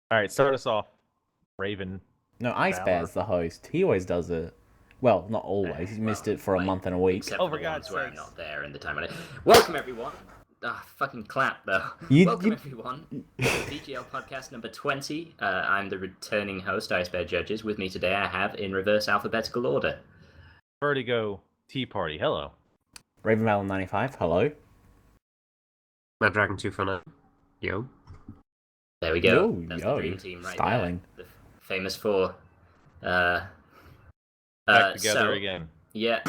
All right, start us off, Raven. No, IceBear's the host. He always does it. Well, not always. He's missed it for a month and a week. Except Oh, for for the God's ones where I'm sakes. not there in the time I Welcome everyone. Fucking clap though. Welcome everyone. VGL podcast number 20. I'm the returning host, IceBear Judges. With me today I have in reverse alphabetical order. VertigoTeaparty. Hello. RavenValor95. Hello. Maddragon249. Yo. There we go. Yo, That's yo. the dream team right Styling. there. The famous four. Back together again. Yeah.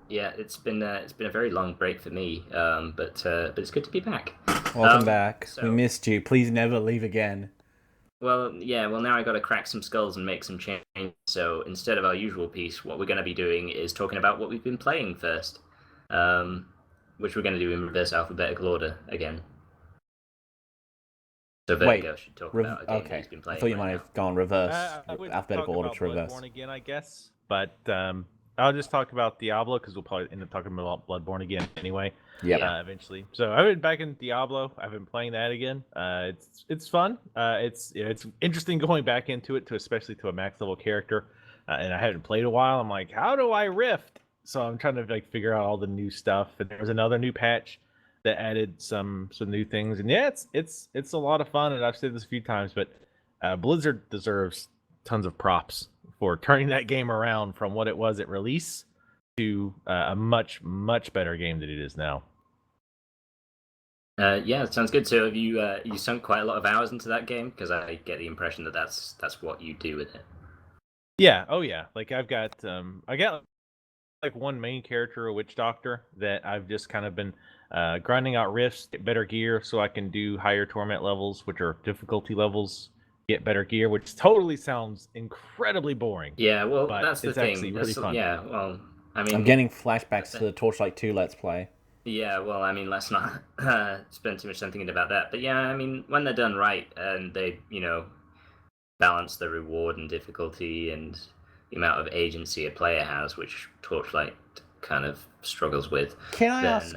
It's been a very long break for me, but it's good to be back. Welcome back. We missed you. Please never leave again. Well, now I got to crack some skulls and make some change. So instead of our usual piece, what we're going to be doing is talking about what we've been playing first, which we're going to do in reverse alphabetical order again. So Vertigo should talk about a game he's been playing. I thought you might have gone reverse, alphabetic order to reverse. Bloodborne again, I guess. But I'll just talk about Diablo because we'll probably end up talking about Bloodborne again anyway. Yeah. Eventually. So I've been back in Diablo. I've been playing that again. It's fun. It's interesting going back into it, especially to a max level character. And I haven't played a while. I'm like, how do I rift? So I'm trying to figure out all the new stuff. And there was another new patch that added some new things, and it's a lot of fun. And I've said this a few times, but Blizzard deserves tons of props for turning that game around from what it was at release to a much better game than it is now. Yeah, it sounds good. So have you sunk quite a lot of hours into that game? Because I get the impression that that's what you do with it. Yeah. Oh yeah. I got one main character, a witch doctor, that I've just kind of been grinding out rifts, get better gear so I can do higher torment levels, which are difficulty levels, get better gear, which totally sounds incredibly boring. Yeah, well, that's the thing. Actually really fun. Yeah, well, I mean, I'm getting flashbacks to the Torchlight 2 Let's Play. Yeah, well, I mean, let's not spend too much time thinking about that. But yeah, I mean, when they're done right and they, balance the reward and difficulty and the amount of agency a player has, which Torchlight kind of struggles with. Can I ask?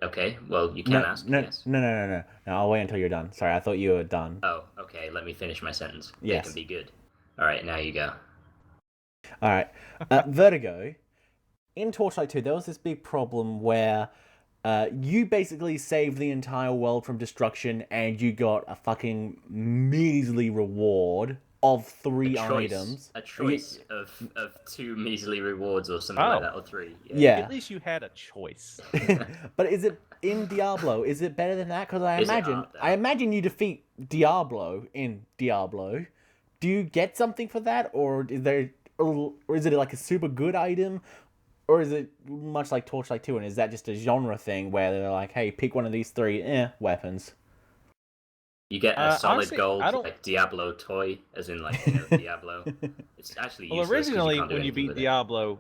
Okay, well, you can ask. Yes. No. I'll wait until you're done. Sorry, I thought you were done. Oh, okay. Let me finish my sentence. Yes. They can be good. All right, now you go. All right. Vertigo. In Torchlight 2, there was this big problem where you basically saved the entire world from destruction and you got a fucking measly reward of 3 items. A choice of 2 measly rewards or something like that, or 3. Yeah. At least you had a choice. But is it in Diablo? Is it better than that? Because I imagine you defeat Diablo in Diablo. Do you get something for that, or is it like a super good item, or is it much like Torchlight 2? And is that just a genre thing where they're like, hey, pick one of these 3 weapons? You get a solid honestly, gold Diablo toy, as in Diablo. It's actually useless. Well, originally when you beat Diablo,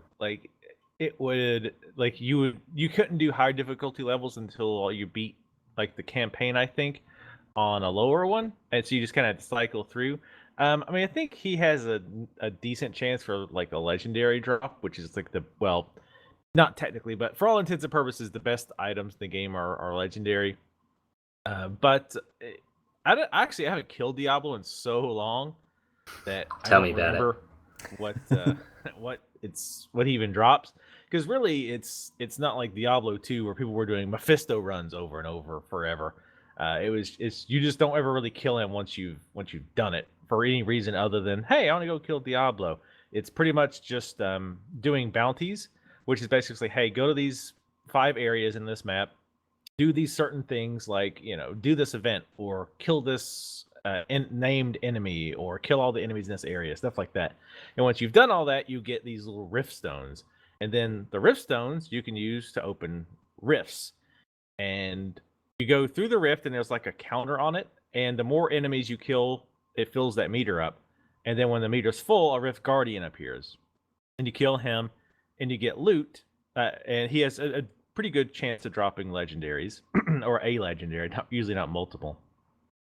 it would you couldn't do high difficulty levels until you beat the campaign, I think, on a lower one, and so you just kind of cycle through. I mean, I think he has a decent chance for a legendary drop, which is not technically, but for all intents and purposes, the best items in the game are legendary. But I haven't killed Diablo in so long that I don't remember what he even drops. Because really, it's not like Diablo 2 where people were doing Mephisto runs over and over forever. You just don't ever really kill him once you've done it for any reason other than, hey, I want to go kill Diablo. It's pretty much just doing bounties, which is basically, hey, go to these 5 areas in this map, do these certain things do this event or kill this named enemy or kill all the enemies in this area, stuff like that. And once you've done all that, you get these little rift stones. And then the rift stones you can use to open rifts. And you go through the rift and there's a counter on it. And the more enemies you kill, it fills that meter up. And then when the meter's full, a rift guardian appears. And you kill him and you get loot. And he has a pretty good chance of dropping legendaries or a legendary, usually not multiple.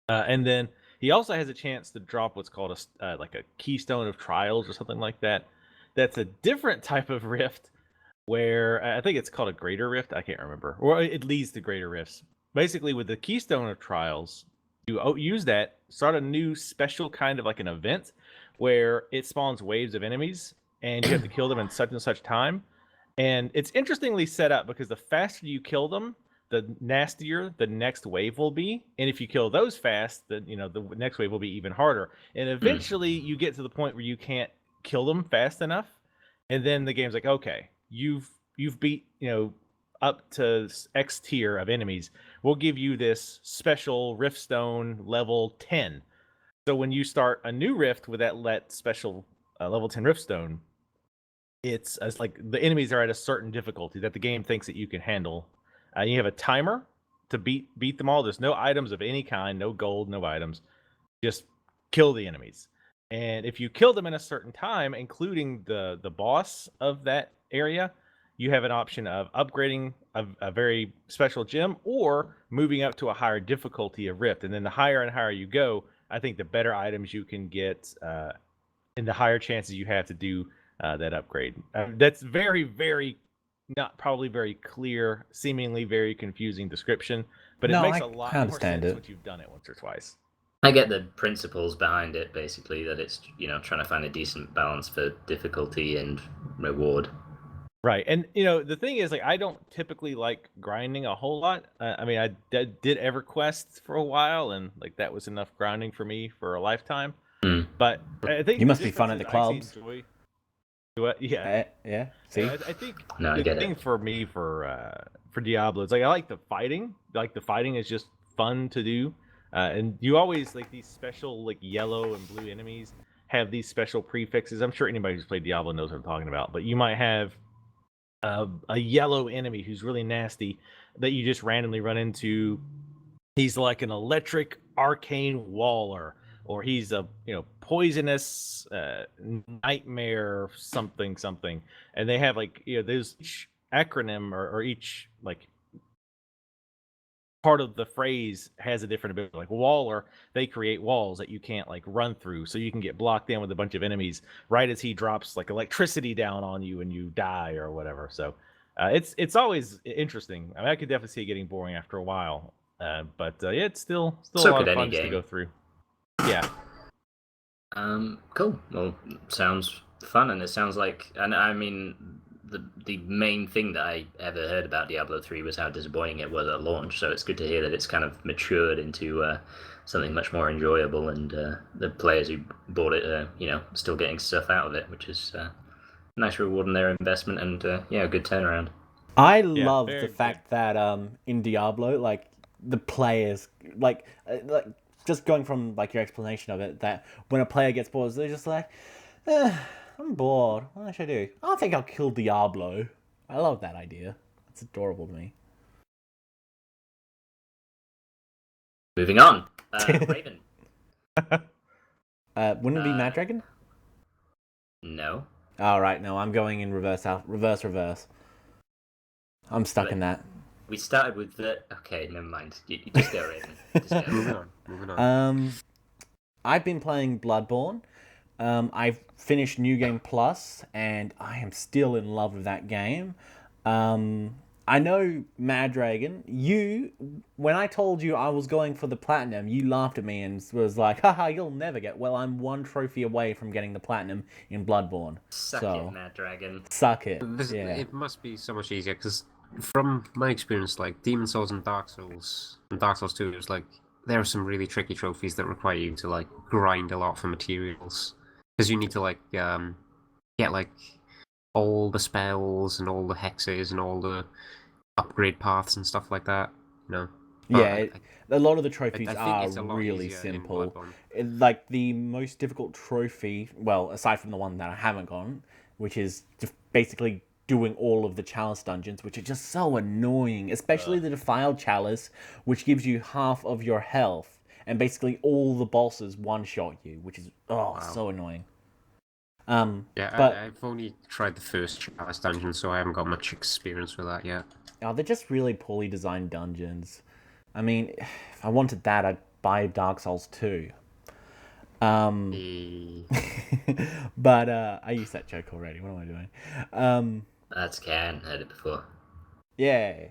And then he also has a chance to drop what's called a keystone of trials or something like that. That's a different type of rift where I think it's called a greater rift. I can't remember. Or it leads to greater rifts. Basically, with the keystone of trials, you use that, start a new special kind of like an event where it spawns waves of enemies, and you have to kill them in such and such time. And it's interestingly set up because the faster you kill them, the nastier the next wave will be. And if you kill those fast, then the next wave will be even harder. And eventually you get to the point where you can't kill them fast enough. And then the game's like, okay, you've beat, up to X tier of enemies. We'll give you this special Riftstone level 10. So when you start a new rift with that special level 10 Riftstone, it's like the enemies are at a certain difficulty that the game thinks that you can handle. You have a timer to beat them all. There's no items of any kind, no gold, no items. Just kill the enemies. And if you kill them in a certain time, including the boss of that area, you have an option of upgrading a very special gem or moving up to a higher difficulty of Rift. And then the higher and higher you go, I think the better items you can get and the higher chances you have to do that upgrade. That's very, very not probably very clear, seemingly very confusing description, but it makes a lot more sense once you've done it once or twice. I get the principles behind it, basically, that it's, trying to find a decent balance for difficulty and reward. Right. And, the thing is, like, I don't typically like grinding a whole lot. I mean, I did EverQuest for a while, and, like, that was enough grinding for me for a lifetime. But I think you must be fun at the clubs. Yeah. Yeah. See, I think the thing for me for Diablo is, like, I like the fighting. Like, the fighting is just fun to do. And you always, like, these special, like, yellow and blue enemies have these special prefixes. I'm sure anybody who's played Diablo knows what I'm talking about. But you might have a yellow enemy who's really nasty that you just randomly run into. He's like an electric arcane waller, or he's a poisonous nightmare something, and they have, like, there's each acronym or each, like, part of the phrase has a different ability. Like Waller, they create walls that you can't, like, run through, so you can get blocked in with a bunch of enemies right as he drops, like, electricity down on you and you die or whatever. So it's always interesting. I mean, I could definitely see it getting boring after a while, but yeah, it's still a lot of fun to go through. Yeah. Cool. Well, sounds fun, and it sounds like, and I mean, the main thing that I ever heard about Diablo 3 was how disappointing it was at launch. So it's good to hear that it's kind of matured into something much more enjoyable, and the players who bought it, still getting stuff out of it, which is a nice reward in their investment, and a good turnaround. I love the fact that in Diablo, like, the players, like just going from, like, your explanation of it, that when a player gets bored, they're just like, I'm bored. What should I do? I think I'll kill Diablo. I love that idea. It's adorable to me. Moving on. Raven. Wouldn't it be Maddragon? No. All right, no, I'm going in reverse. I'm stuck in that. We started with the... Okay, never mind. You just go, Raven. Just go. Moving on. I've been playing Bloodborne. I've finished New Game Plus, and I am still in love with that game. I know, Maddragon, when I told you I was going for the platinum, you laughed at me and was like, haha, you'll never get... Well, I'm one trophy away from getting the platinum in Bloodborne. Suck it, Maddragon. Suck it. It must be so much easier, because from my experience, like, Demon's Souls and Dark Souls 2, it's like, there are some really tricky trophies that require you to, like, grind a lot for materials. Because you need to, like, get, like, all the spells and all the hexes and all the upgrade paths and stuff like that, Yeah, a lot of the trophies are really simple. Like, the most difficult trophy, well, aside from the one that I haven't gotten, which is just basically doing all of the chalice dungeons, which are just so annoying, especially the defiled chalice, which gives you half of your health, and basically all the bosses one-shot you, which is so annoying. But I've only tried the first chalice dungeon, so I haven't got much experience with that yet. Oh, they're just really poorly designed dungeons. I mean, if I wanted that, I'd buy Dark Souls 2. But I used that joke already. What am I doing? That's okay. I hadn't heard it before. Yeah.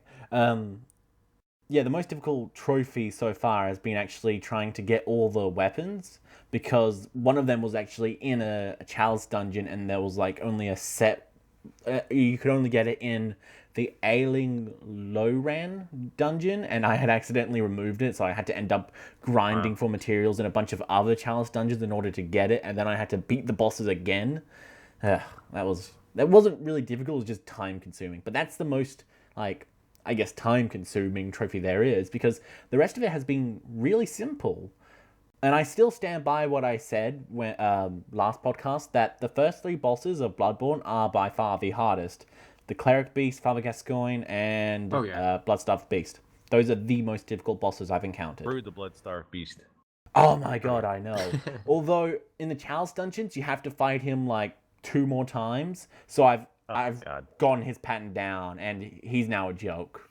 yeah, the most difficult trophy so far has been actually trying to get all the weapons, because one of them was actually in a chalice dungeon, and there was like only a set. You could only get it in the Ailing Lowran dungeon, and I had accidentally removed it, so I had to end up grinding for materials in a bunch of other chalice dungeons in order to get it, and then I had to beat the bosses again. That wasn't really difficult, it was just time consuming. But that's the most, like, I guess, time consuming trophy there is, because the rest of it has been really simple. And I still stand by what I said when last podcast, that the first 3 bosses of Bloodborne are by far the hardest. The Cleric Beast, Father Gascoigne, and Bloodstarved Beast. Those are the most difficult bosses I've encountered. Through the Bloodstarved Beast. Oh my god, I know. Although in the Chalice dungeons you have to fight him like 2 more times, so I've gotten his pattern down, and he's now a joke.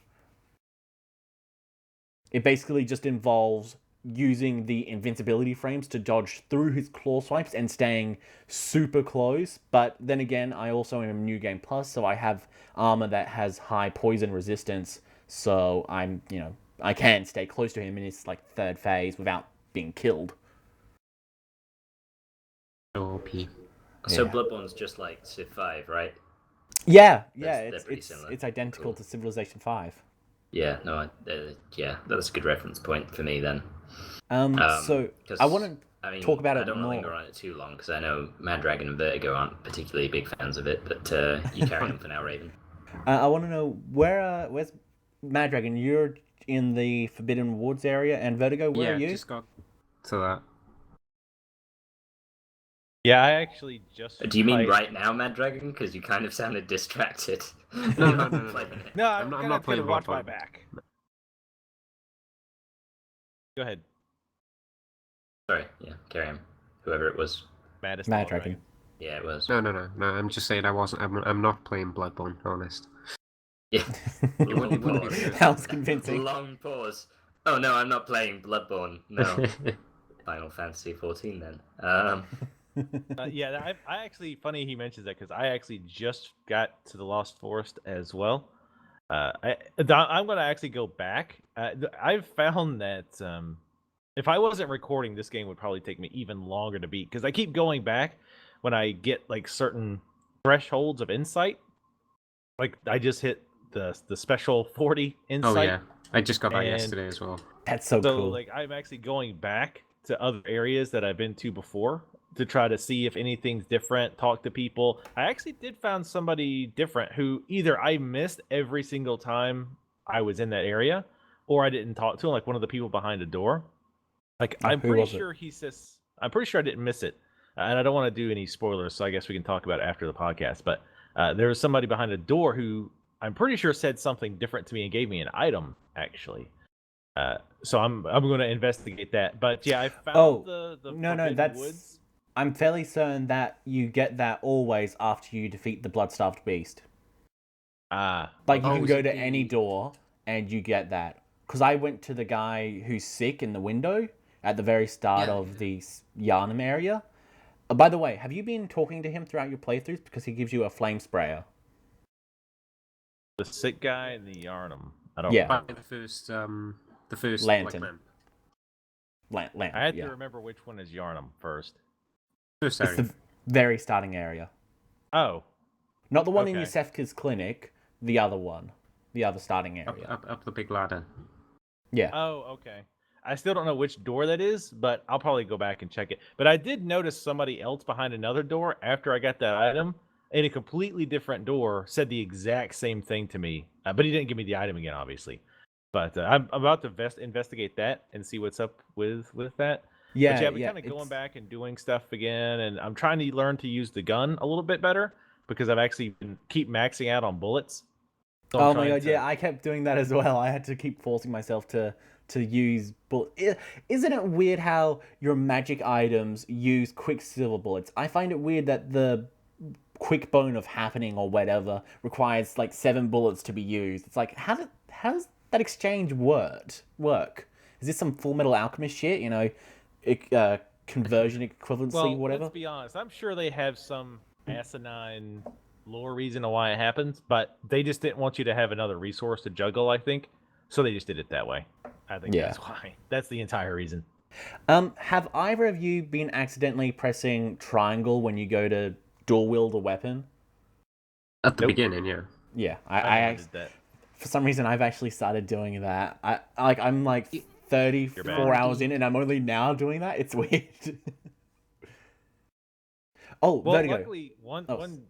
It basically just involves using the invincibility frames to dodge through his claw swipes and staying super close. But then again, I also am New Game Plus, so I have armor that has high poison resistance, so I'm, I can stay close to him in his like 3rd phase without being killed. OP. So Bloodborne's just like Civ 5, right? Yeah, it's identical to Civilization 5. Yeah, no, that's a good reference point for me then. So I want to talk about it more. I don't want to linger on it too long, because I know Maddragon and Vertigo aren't particularly big fans of it, but you carry on for now, Raven. I want to know where's Maddragon? You're in the Forbidden Woods area, and Vertigo, where are you? Yeah, just got to that. Yeah, I actually just... Do you mean right now, Maddragon? Because you kind of sounded distracted. No. No, I'm not playing to watch Bloodborne. my back. Go ahead. Sorry, yeah, carry on. Whoever it was. Maddragon. Right? Yeah, it was. No. I'm just saying I wasn't. I'm not playing Bloodborne. Honest. Yeah. It wouldn't be good. That was convincing. Long pause. Oh no, I'm not playing Bloodborne. No. Final Fantasy 14 then. Yeah, I actually, funny he mentions that, because I actually just got to the Lost Forest as well. I'm going to actually go back. I've found that if I wasn't recording, this game would probably take me even longer to beat, because I keep going back when I get like certain thresholds of insight. Like I just hit the special 40 insight. Oh yeah, I just got that yesterday as well. That's so cool. Like I'm actually going back to other areas that I've been to before to try to see if anything's different, talk to people. I actually did find somebody different who either I missed every single time I was in that area, or I didn't talk to him, like one of the people behind the door. Like I'm pretty sure he says, I'm pretty sure I didn't miss it. And I don't want to do any spoilers, so I guess we can talk about it after the podcast. But there was somebody behind the door who I'm pretty sure said something different to me and gave me an item, actually. So I'm going to investigate that. But yeah, I found the that's woods. I'm fairly certain that you get that always after you defeat the Bloodstarved Beast. Like you can go to any door and you get that. Because I went to the guy who's sick in the window at the very start of the Yharnam area. By the way, have you been talking to him throughout your playthroughs? Because he gives you a flame sprayer. The sick guy and the Yharnam. I don't. Yeah. By the first lantern. Like, Lantern. I had to remember which one is Yharnam first. first It's area. the very starting area. Oh. Not the one in Okay. Yusefka's clinic, the other one. The other starting area. Up the big ladder. Yeah. Oh, okay. I still don't know which door that is, but I'll probably go back and check it. But I did notice somebody else behind another door after I got that item, in a completely different door, said the exact same thing to me. But he didn't give me the item again, obviously. But I'm about to investigate that and see what's up with that. Yeah, But yeah, we're kind of going back and doing stuff again, and I'm trying to learn to use the gun a little bit better, because I've actually been keep maxing out on bullets. So oh my god, yeah, I kept doing that as well. I had to keep forcing myself to use bullets. Isn't it weird how your magic items use quicksilver bullets? I find it weird that the quick bone of happening or whatever requires like 7 bullets to be used. It's like, how does that exchange work? Is this some Full Metal Alchemist shit? You know, conversion equivalency, whatever? Let's be honest. I'm sure they have some asinine lore reason of why it happens, but they just didn't want you to have another resource to juggle, I think. So they just did it that way. I think Yeah. that's why. That's the entire reason. Have either of you been accidentally pressing triangle when you go to dual wield a weapon? At the Nope. beginning, yeah. Yeah, I never did that. For some reason I've actually started doing that. I'm like 34 hours in and I'm only now doing that. It's weird. Oh, Well, Vertigo. luckily, one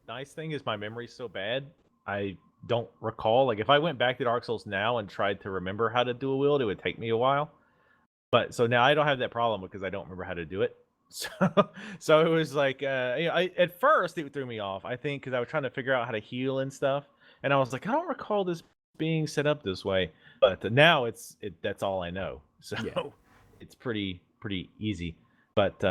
nice thing is my memory's so bad, I don't recall. Like, if I went back to Dark Souls now and tried to remember how to dual wield, it would take me a while. But so now I don't have that problem because I don't remember how to do it. So it was like, at first it threw me off. I think because I was trying to figure out how to heal and stuff, and I was like, I don't recall this being set up this way. But now that's all I know. So it's pretty easy. But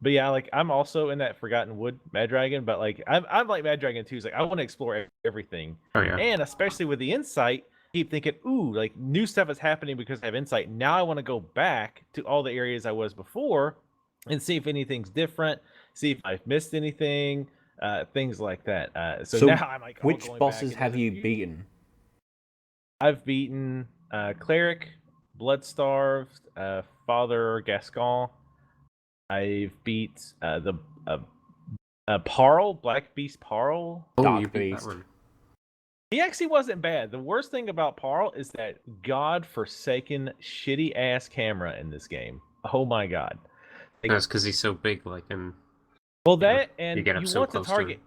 yeah, like I'm also in that Forgotten Wood Maddragon, but like I'm like Maddragon 2. Like I want to explore everything. Oh yeah. And especially with the insight, keep thinking, ooh, like new stuff is happening because I have insight. Now I want to go back to all the areas I was before and see if anything's different, see if I've missed anything, things like that. So now I'm like, which bosses have you beaten? I've beaten Cleric, Bloodstarved, Father Gascon. I've beat the Parl, Black Beast Parl. Oh, you beat that one. He actually wasn't bad. The worst thing about Parl is that god-forsaken, shitty-ass camera in this game. Oh my god. Like, that's because he's so big, like, and... Well, that, and you get up you so want to close target... to him.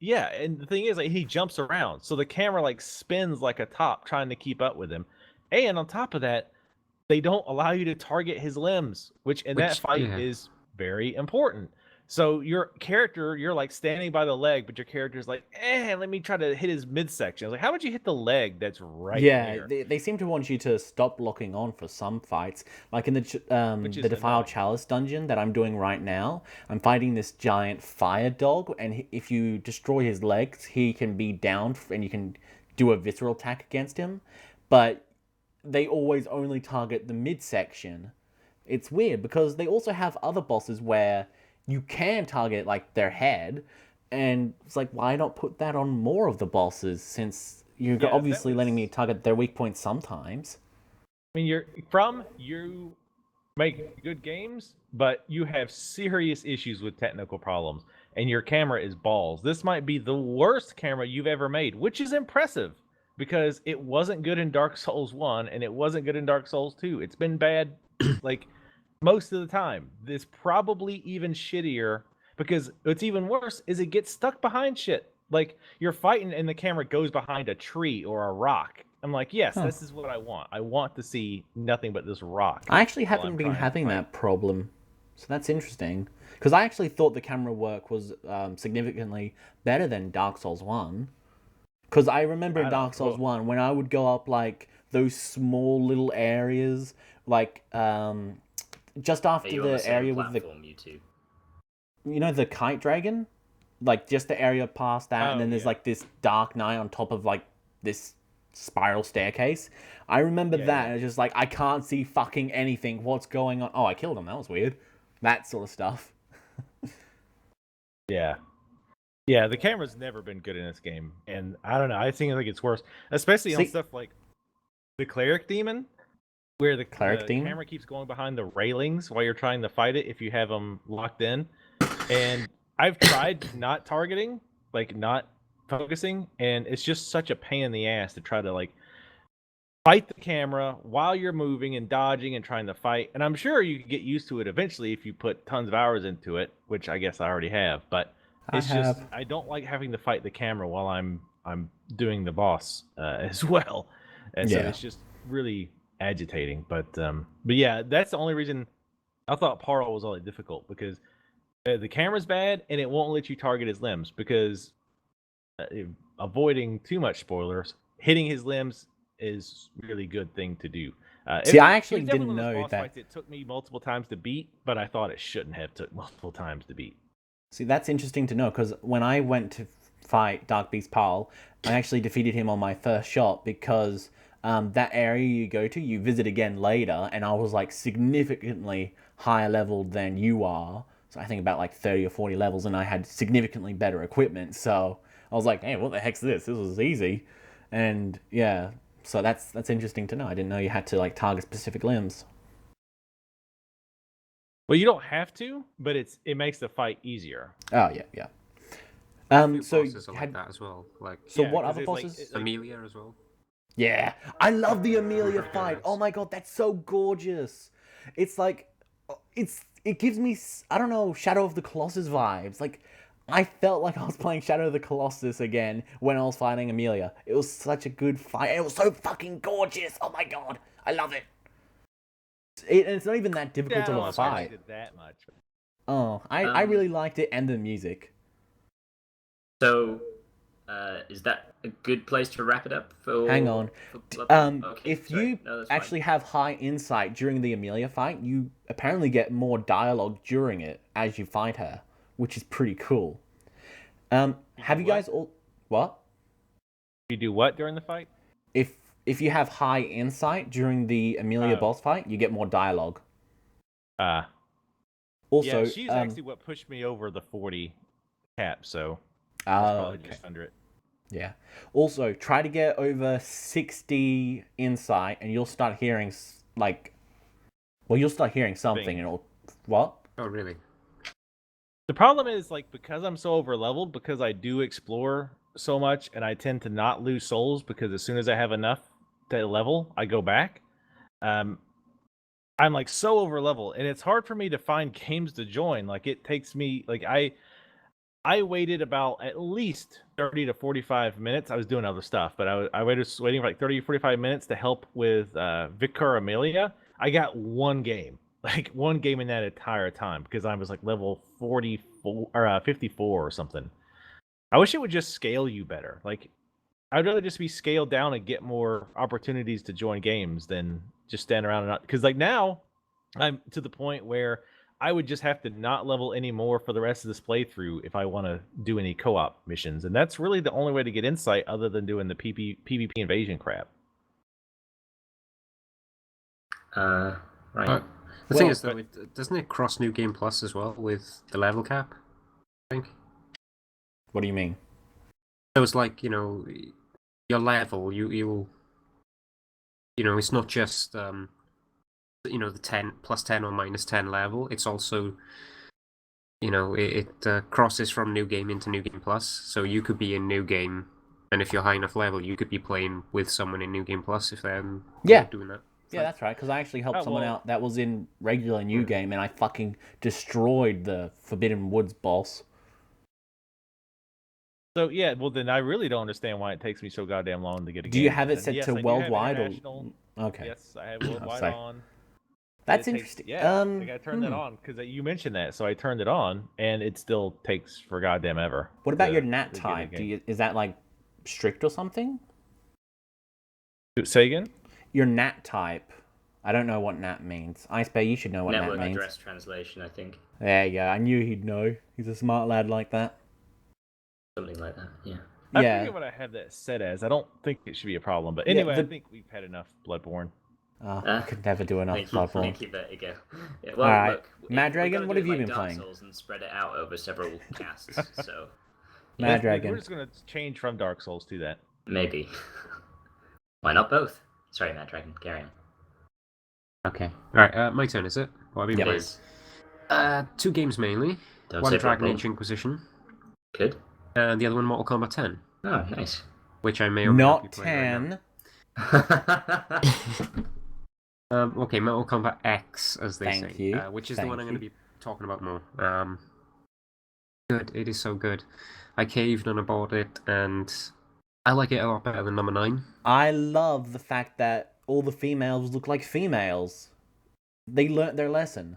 Yeah, and the thing is, like, he jumps around, so the camera, like, spins like a top trying to keep up with him. And on top of that, they don't allow you to target his limbs, which in that fight is very important. So your character, you're like standing by the leg, but your character's like, let me try to hit his midsection. I was like, how would you hit the leg that's right there? Yeah, they seem to want you to stop locking on for some fights. Like in the Defiled Chalice dungeon that I'm doing right now, I'm fighting this giant fire dog, and if you destroy his legs, he can be downed, and you can do a visceral attack against him. But they always only target the midsection. It's weird because they also have other bosses where you can target like their head, and it's like, why not put that on more of the bosses, since you're obviously letting me target their weak points sometimes. I mean, you make good games, but you have serious issues with technical problems, and your camera is balls. This might be the worst camera you've ever made, which is impressive because it wasn't good in Dark Souls 1 and it wasn't good in Dark Souls 2. It's been bad like most of the time. It's probably even shittier because what's even worse is it gets stuck behind shit. Like you're fighting and the camera goes behind a tree or a rock. I'm like, yes, this is what I want. I want to see nothing but this rock. I actually haven't been having that problem. So that's interesting. Because I actually thought the camera work was significantly better than Dark Souls 1. Because I remember in Dark Souls 1, when I would go up like those small little areas, like just after the area with the... You know the kite dragon? Like just the area past that, and then there's like this dark night on top of like this spiral staircase. I remember that, and it's just like, I can't see fucking anything. What's going on? Oh, I killed him. That was weird. That sort of stuff. Yeah, the camera's never been good in this game, and I don't know. I think it gets worse, especially on stuff like the Cleric Demon, where the camera keeps going behind the railings while you're trying to fight it if you have them locked in. And I've tried not targeting, like not focusing, and it's just such a pain in the ass to try to like fight the camera while you're moving and dodging and trying to fight. And I'm sure you could get used to it eventually if you put tons of hours into it, which I guess I already have. But I don't like having to fight the camera while I'm doing the boss as well, and so it's just really agitating. But yeah, that's the only reason I thought Parl was only difficult, because the camera's bad and it won't let you target his limbs, because avoiding too much spoilers, hitting his limbs is really good thing to do. See, I actually didn't know that. Fights, it took me multiple times to beat, but I thought it shouldn't have took multiple times to beat. See, that's interesting to know, because when I went to fight Dark Beast Parl, I actually defeated him on my first shot, because that area you go to, you visit again later, and I was like significantly higher level than you are. So I think about like 30 or 40 levels, and I had significantly better equipment. So I was like, hey, what the heck's this? This was easy. And yeah, So that's interesting to know. I didn't know you had to like target specific limbs. Well, you don't have to, but it makes the fight easier. Oh yeah. So bosses are like that as well. Like So Yeah, what 'cause other it's like- bosses? it's like- Amelia as well. Yeah, I love the Amelia fight. Oh my god, that's so gorgeous. It's like, it gives me, I don't know, Shadow of the Colossus vibes. Like, I felt like I was playing Shadow of the Colossus again when I was fighting Amelia. It was such a good fight. It was so fucking gorgeous. Oh my god, I love it. And it's not even that difficult Yeah, I don't know to if I fight. liked it that much. Oh, I really liked it, and the music. So, is that a good place to wrap it up? Hang on. Okay, If sorry. you No, that's fine. actually have high insight during the Amelia fight, you apparently get more dialogue during it as you fight her, which is pretty cool. Have you what? guys all what? You do what during the fight? If you have high insight during the Amelia Oh. boss fight, you get more dialogue. Also, Also, yeah, she's actually what pushed me over the 40 cap, so that's probably okay. just under it. Yeah. Also, try to get over 60 insight, and you'll start hearing you'll start hearing something, Thing. and it'll what? Oh, really? The problem is, like, because I'm so over leveled, because I do explore so much, and I tend to not lose souls, because as soon as I have enough to level, I go back. I'm like so over level, and it's hard for me to find games to join. Like, it takes me like I waited about at least 30 to 45 minutes. I was doing other stuff, but I was waiting for like 30 to 45 minutes to help with Vicar Amelia. I got one game, like one game in that entire time, because I was like level 44 or 54 or something. I wish it would just scale you better. Like, I'd rather just be scaled down and get more opportunities to join games than just stand around and not. Because like now, I'm to the point where I would just have to not level anymore for the rest of this playthrough if I want to do any co-op missions, and that's really the only way to get insight other than doing the PvP invasion crap. Right. The thing Well, is, though, doesn't it cross New Game Plus as well with the level cap? I think. What do you mean? So it's like, your level, you'll it's not just the 10 plus 10 or minus 10 level. It's also it crosses from New Game into New Game Plus. So you could be in New Game, and if you're high enough level, you could be playing with someone in New Game Plus if they're doing that. Yeah, that's right, because I actually helped someone well- out that was in regular New Game, and I fucking destroyed the Forbidden Woods boss. So yeah, well then I really don't understand why it takes me so goddamn long to get a game. Do you have it And set yes, to I do have worldwide or? international. Okay, Yes, I have worldwide sorry. on. that's It takes- interesting. Yeah, I think I turned that on because you mentioned that, so I turned it on, and it still takes for goddamn ever. What about to- your to nat get a type? game. Is that like strict or something? Say again? Your nat type. I don't know what nat means. IceBear, you should know what Network nat means. address translation, I think. There you go. I knew he'd know. He's a smart lad like that. Something like that, yeah. I Yeah. forget what I have that set as. I don't think it should be a problem, but Yeah, anyway, I the- think we've had enough Bloodborne. I could never do enough Thank you, Bloodborne. thank you, Vertigo. Yeah, well, Alright, look, if Maddragon, we're gonna what do have it you like been Dark playing? Souls and spread it out over several casts, so We're Maddragon. just gonna change from Dark Souls to that. maybe. Why not both? Sorry, Maddragon, carry on. Okay. Alright, my turn, is it? What have you Yep. been playing? 2 games mainly. Don't One say Dragon Bloodborne. Age Inquisition, Good. and the other one Mortal Kombat 10, Oh, nice. which I may or may not be Not playing right 10. now. Okay, Mortal Kombat X, as they Thank say, you. which is the one I'm Thank going to be talking about more. Good, it is so good. I caved and I bought it, and I like it a lot better than number 9. I love the fact that all the females look like females. They learnt their lesson.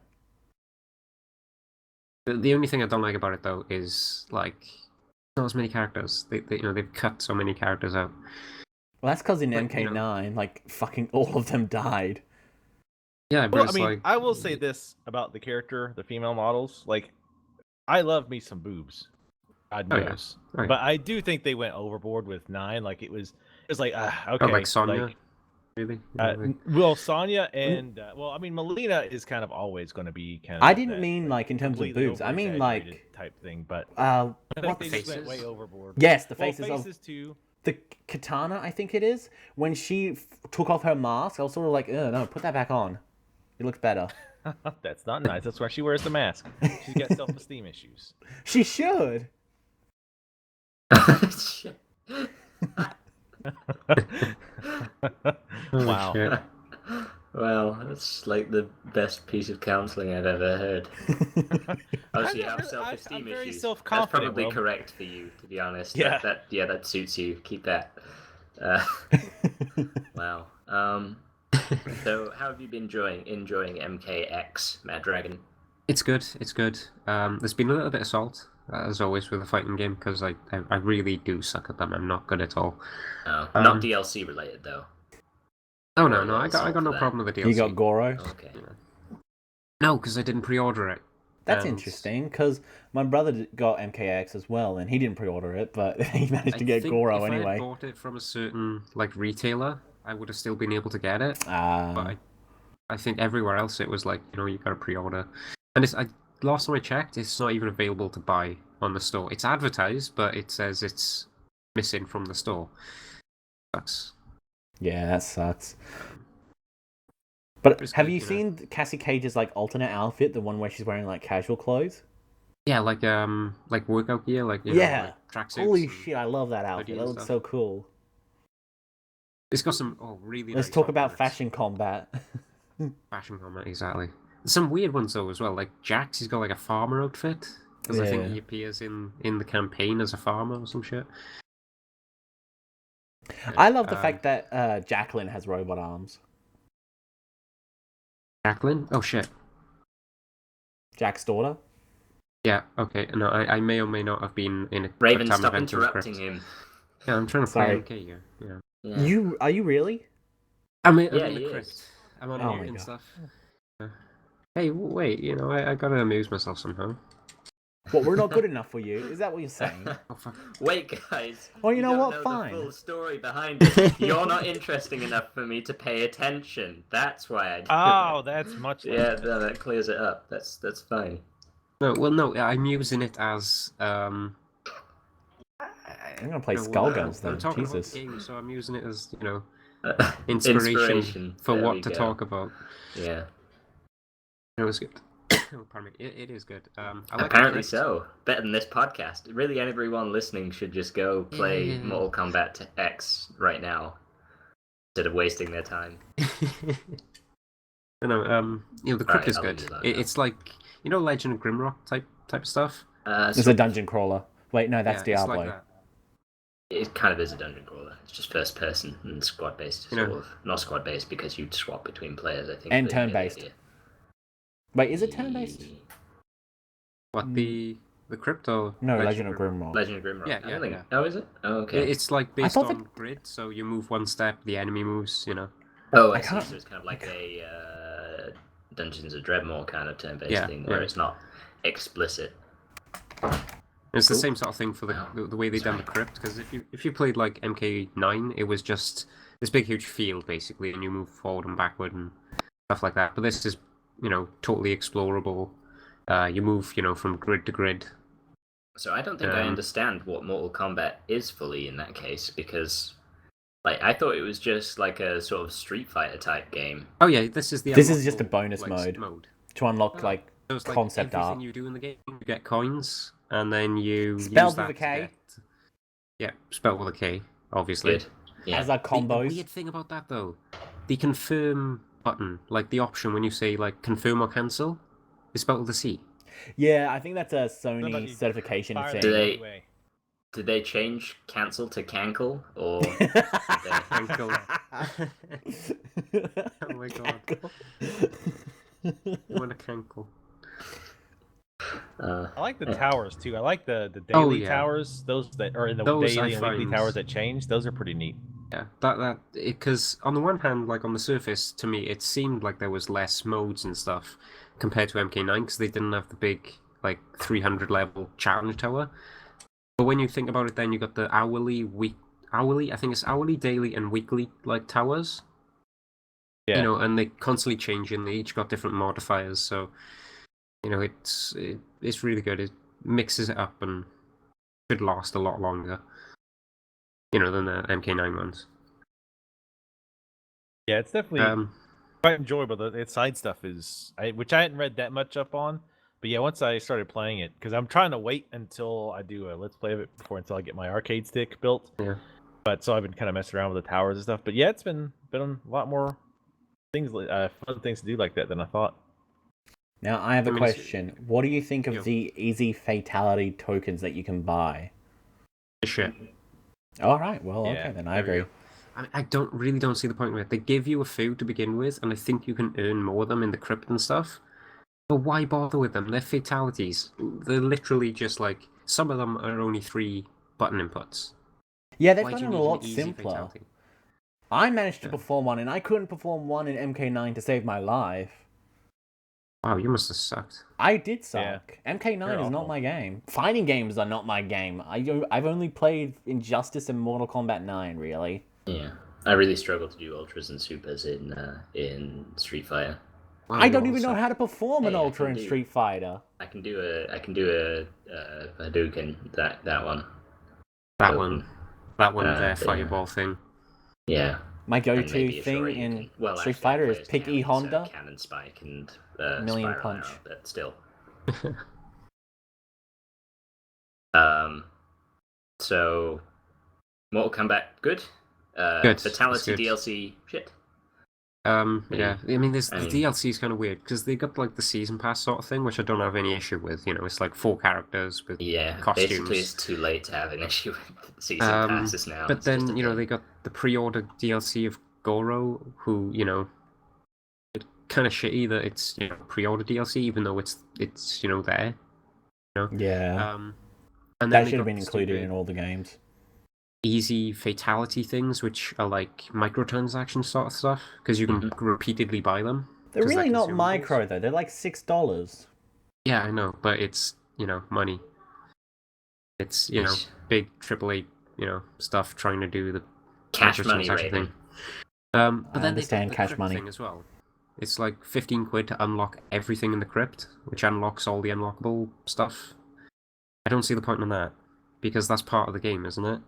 The only thing I don't like about it though is like not as many characters. They've cut so many characters out. Well, that's because in But, MK9, like, fucking all of them died. Yeah, but Well, I it's mean, like I will say this about the character, the female models. Like, I love me some boobs. God Oh, yeah. knows. Oh, yeah. But I do think they went overboard with 9. Like, it was like, okay. Oh, like Sonya, really? Well, Sonya and well, I mean, Melina is kind of always going to be kind of. I didn't that, mean, like, in terms of completely boobs. I mean, like, over-exaggerated type thing, but uh, I think what they the just went faces? way overboard. Yes, the Well, faces of too. the katana, I think it is, when she took off her mask, I was sort of like, no, put that back on. It looks better. That's not nice. That's why she wears the mask. She's got self-esteem issues. She should. Wow. Shit. Well, that's like the best piece of counselling I've ever heard. Obviously, you have self-esteem I'm very issues. self-confident, That's probably Will. correct for you, to be honest. Yeah. That suits you. Keep that. Wow. So, how have you been enjoying MKX, Maddragon? It's good. It's good. There's been a little bit of salt, as always with a fighting game, because I really do suck at them. I'm not good at all. No, not DLC related though. Oh no, I got no that. problem with the DLC. You got Goro? Okay. No, because I didn't pre-order it. That's And interesting, because my brother got MKX as well, and he didn't pre-order it, but he managed to get think Goro if I anyway. had bought it from a certain retailer, I would have still been able to get it. But I think everywhere else it was like, you got to pre-order. And last time I checked, it's not even available to buy on the store. It's advertised, but it says it's missing from the store. Sucks. Yeah, that sucks. But It's have good, you seen Cassie Cage's alternate outfit, the one where she's wearing casual clothes? Yeah, like workout gear, Yeah. tracksuits. Holy shit, I love that outfit. hoodies That and looks stuff. so cool. It's got some really. Let's nice talk about outfits. fashion combat. Fashion comment, exactly. Some weird ones though as well. Like Jax, he's got a farmer outfit because I think Yeah. he appears in the campaign as a farmer or some shit. I love the fact that Jacqueline has robot arms. Jacqueline. Oh shit. Jack's daughter. Yeah. Okay. No, I may or may not have been in a Raven, quick time stop event in the interrupting script. him. Yeah, I'm trying to Sorry. play MK here. Yeah. Yeah. Are you really? I'm in Yeah, the he crypt. is. I'm on Oh mute my and God. stuff. Hey, wait. I gotta amuse myself somehow. What, we're not good enough for you? Is that what you're saying? Oh fuck. Wait, guys. Well, you know don't what? Know Fine. The full story behind it. You're not interesting enough for me to pay attention. That's why I. Oh, that's much. Yeah, no, that clears it up. That's fine. No, well, no. I'm using it as I'm gonna play I'm Skullgirls then. talking Jesus. about the game, so I'm using it as inspiration Inspiration for There what we to go. talk about. Yeah. It's good. Oh, pardon me. It is good. I like Apparently the so. Better than this podcast. Really, everyone listening should just go play Yeah. Mortal Kombat X right now instead of wasting their time. The crypt is I'll good. leave that It's like Legend of Grimrock type of stuff. It's a dungeon crawler. Wait, no, that's Yeah, it's Diablo. like that. It kind of is a dungeon crawler. It's just first person and squad based. You know. Sort of. Not squad based because you'd swap between players, I think. And but you get the turn-based. idea. Wait, is it turn-based? What the crypt or No, Legend of Grimrock. Legend of Grimrock. Yeah, I don't think. yeah. Oh, is it? Oh, okay. It's like based thought on grid, so you move one step, the enemy moves. Oh, I I see. can't- So it's kind of like a Dungeons of Dreadmore kind of turn-based Yeah, thing, where yeah. it's not explicit. It's the Cool. same sort of thing for the way they done the crypt. Because if you played like MK9, it was just this big huge field basically, and you move forward and backward and stuff like that. But this is totally explorable. You move from grid to grid. So I don't think I understand what Mortal Kombat is fully in that case, because I thought it was just like a sort of Street Fighter type game. Oh yeah, this is just a bonus unlockable, mode. To unlock So it's concept everything art. you do in the game, you get coins, and then you Spelled use that with a K? Yeah, spelled with a K, obviously. Good. Yeah. As our The combos. weird thing about that though, the confirm button, like the option when you say confirm or cancel, is spelled with a C. Yeah, I think that's a Somebody Sony certification Fire thing. Do that they- anyway. Did they change cancel to cankle or? Cankle. Oh my god. You want a cankle? Uh, I like the towers too. I like the daily yeah. towers. Those that are in the Those daily I and weekly find- towers that change. Those are pretty neat. Yeah, because on the one hand, on the surface, to me, it seemed like there was less modes and stuff compared to MK9 because they didn't have the big 300 level challenge tower. But when you think about it, then you got the hourly, I think it's hourly, daily, and weekly towers. Yeah. And they constantly change, and they each got different modifiers. So, it's really good. It mixes it up and should last a lot longer. than the MK9 ones. Yeah, it's definitely quite enjoyable. The side stuff is, which I hadn't read that much up on. But yeah, once I started playing it, because I'm trying to wait until I do a Let's Play of it until I get my arcade stick built. Yeah. But so I've been kind of messing around with the towers and stuff. But yeah, it's been a lot more things, fun things to do like that than I thought. Now I have a question. What do you think of the easy fatality tokens that you can buy? Shit. All right. Well, okay then. I agree. I really don't see the point of it. They give you a few to begin with, and I think you can earn more of them in the crypt and stuff. But why bother with them? They're fatalities. They're literally just like, some of them are only 3 button inputs. Yeah, they've gotten a lot simpler. Fatality? I managed to perform one, and I couldn't perform one in MK9 to save my life. Wow, you must have sucked. I did suck. Yeah. MK9 is not my game. Fighting games are not my game. I've only played Injustice and Mortal Kombat 9, really. Yeah, I really struggle to do ultras and supers in Street Fighter. Wow, I don't even know how to perform an ultra in Street Fighter. I can do a Hadouken, that one. That one there, fireball thing. Yeah. My go-to thing in Street Fighter is pick E Honda, Cannon Spike, and Million Punch. Arrow, but still. So, Mortal Kombat, good. Good. Fatality DLC, shit. Yeah. I mean, the DLC is kind of weird because they got like the season pass sort of thing, which I don't have any issue with. It's like 4 characters with costumes. Basically, it's too late to have an issue with season passes now. But then they got the pre-order DLC of Goro, who it's kind of shitty that it's pre-order DLC, even though it's there. Yeah. And that should have been included in all the games. Easy fatality things, which are like microtransaction sort of stuff, because you can repeatedly buy them. They're really not micro though. They're like $6. Yeah, I know, but it's money. It's big AAA stuff trying to do the cash money thing. But then I understand they cash money thing as well. It's like 15 quid to unlock everything in the crypt, which unlocks all the unlockable stuff. I don't see the point in that, because that's part of the game, isn't it?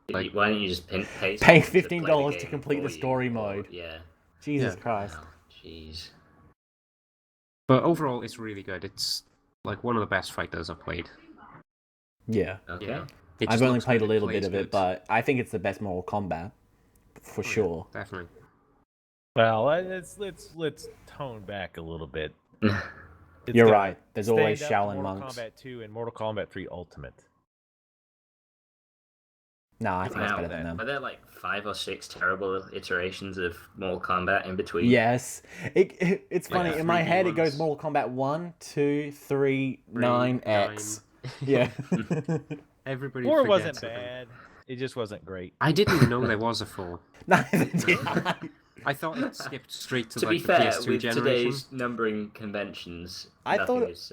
Like, why don't you just pay $15 to complete the story mode? Yeah. Jesus Christ. Oh, jeez. But overall, it's really good. It's like one of the best fighters I've played. Yeah. Okay. I've only played a little bit of it, but I think it's the best Mortal Kombat for sure. Yeah, definitely. Well, let's tone back a little bit. You're right. There's always Shaolin monks. Mortal Kombat 2 and Mortal Kombat 3 Ultimate. No, I think it's better than them. Are there like 5 or 6 terrible iterations of Mortal Kombat in between? Yes. It's funny. In my head, it goes Mortal Kombat 1, 2, 3, 9, X. Yeah. Everybody 4 wasn't bad. It just wasn't great. I didn't even know there was a 4. Neither did I. I thought it skipped straight to be the fair, PS2 with generation. Today's numbering conventions, I thought it was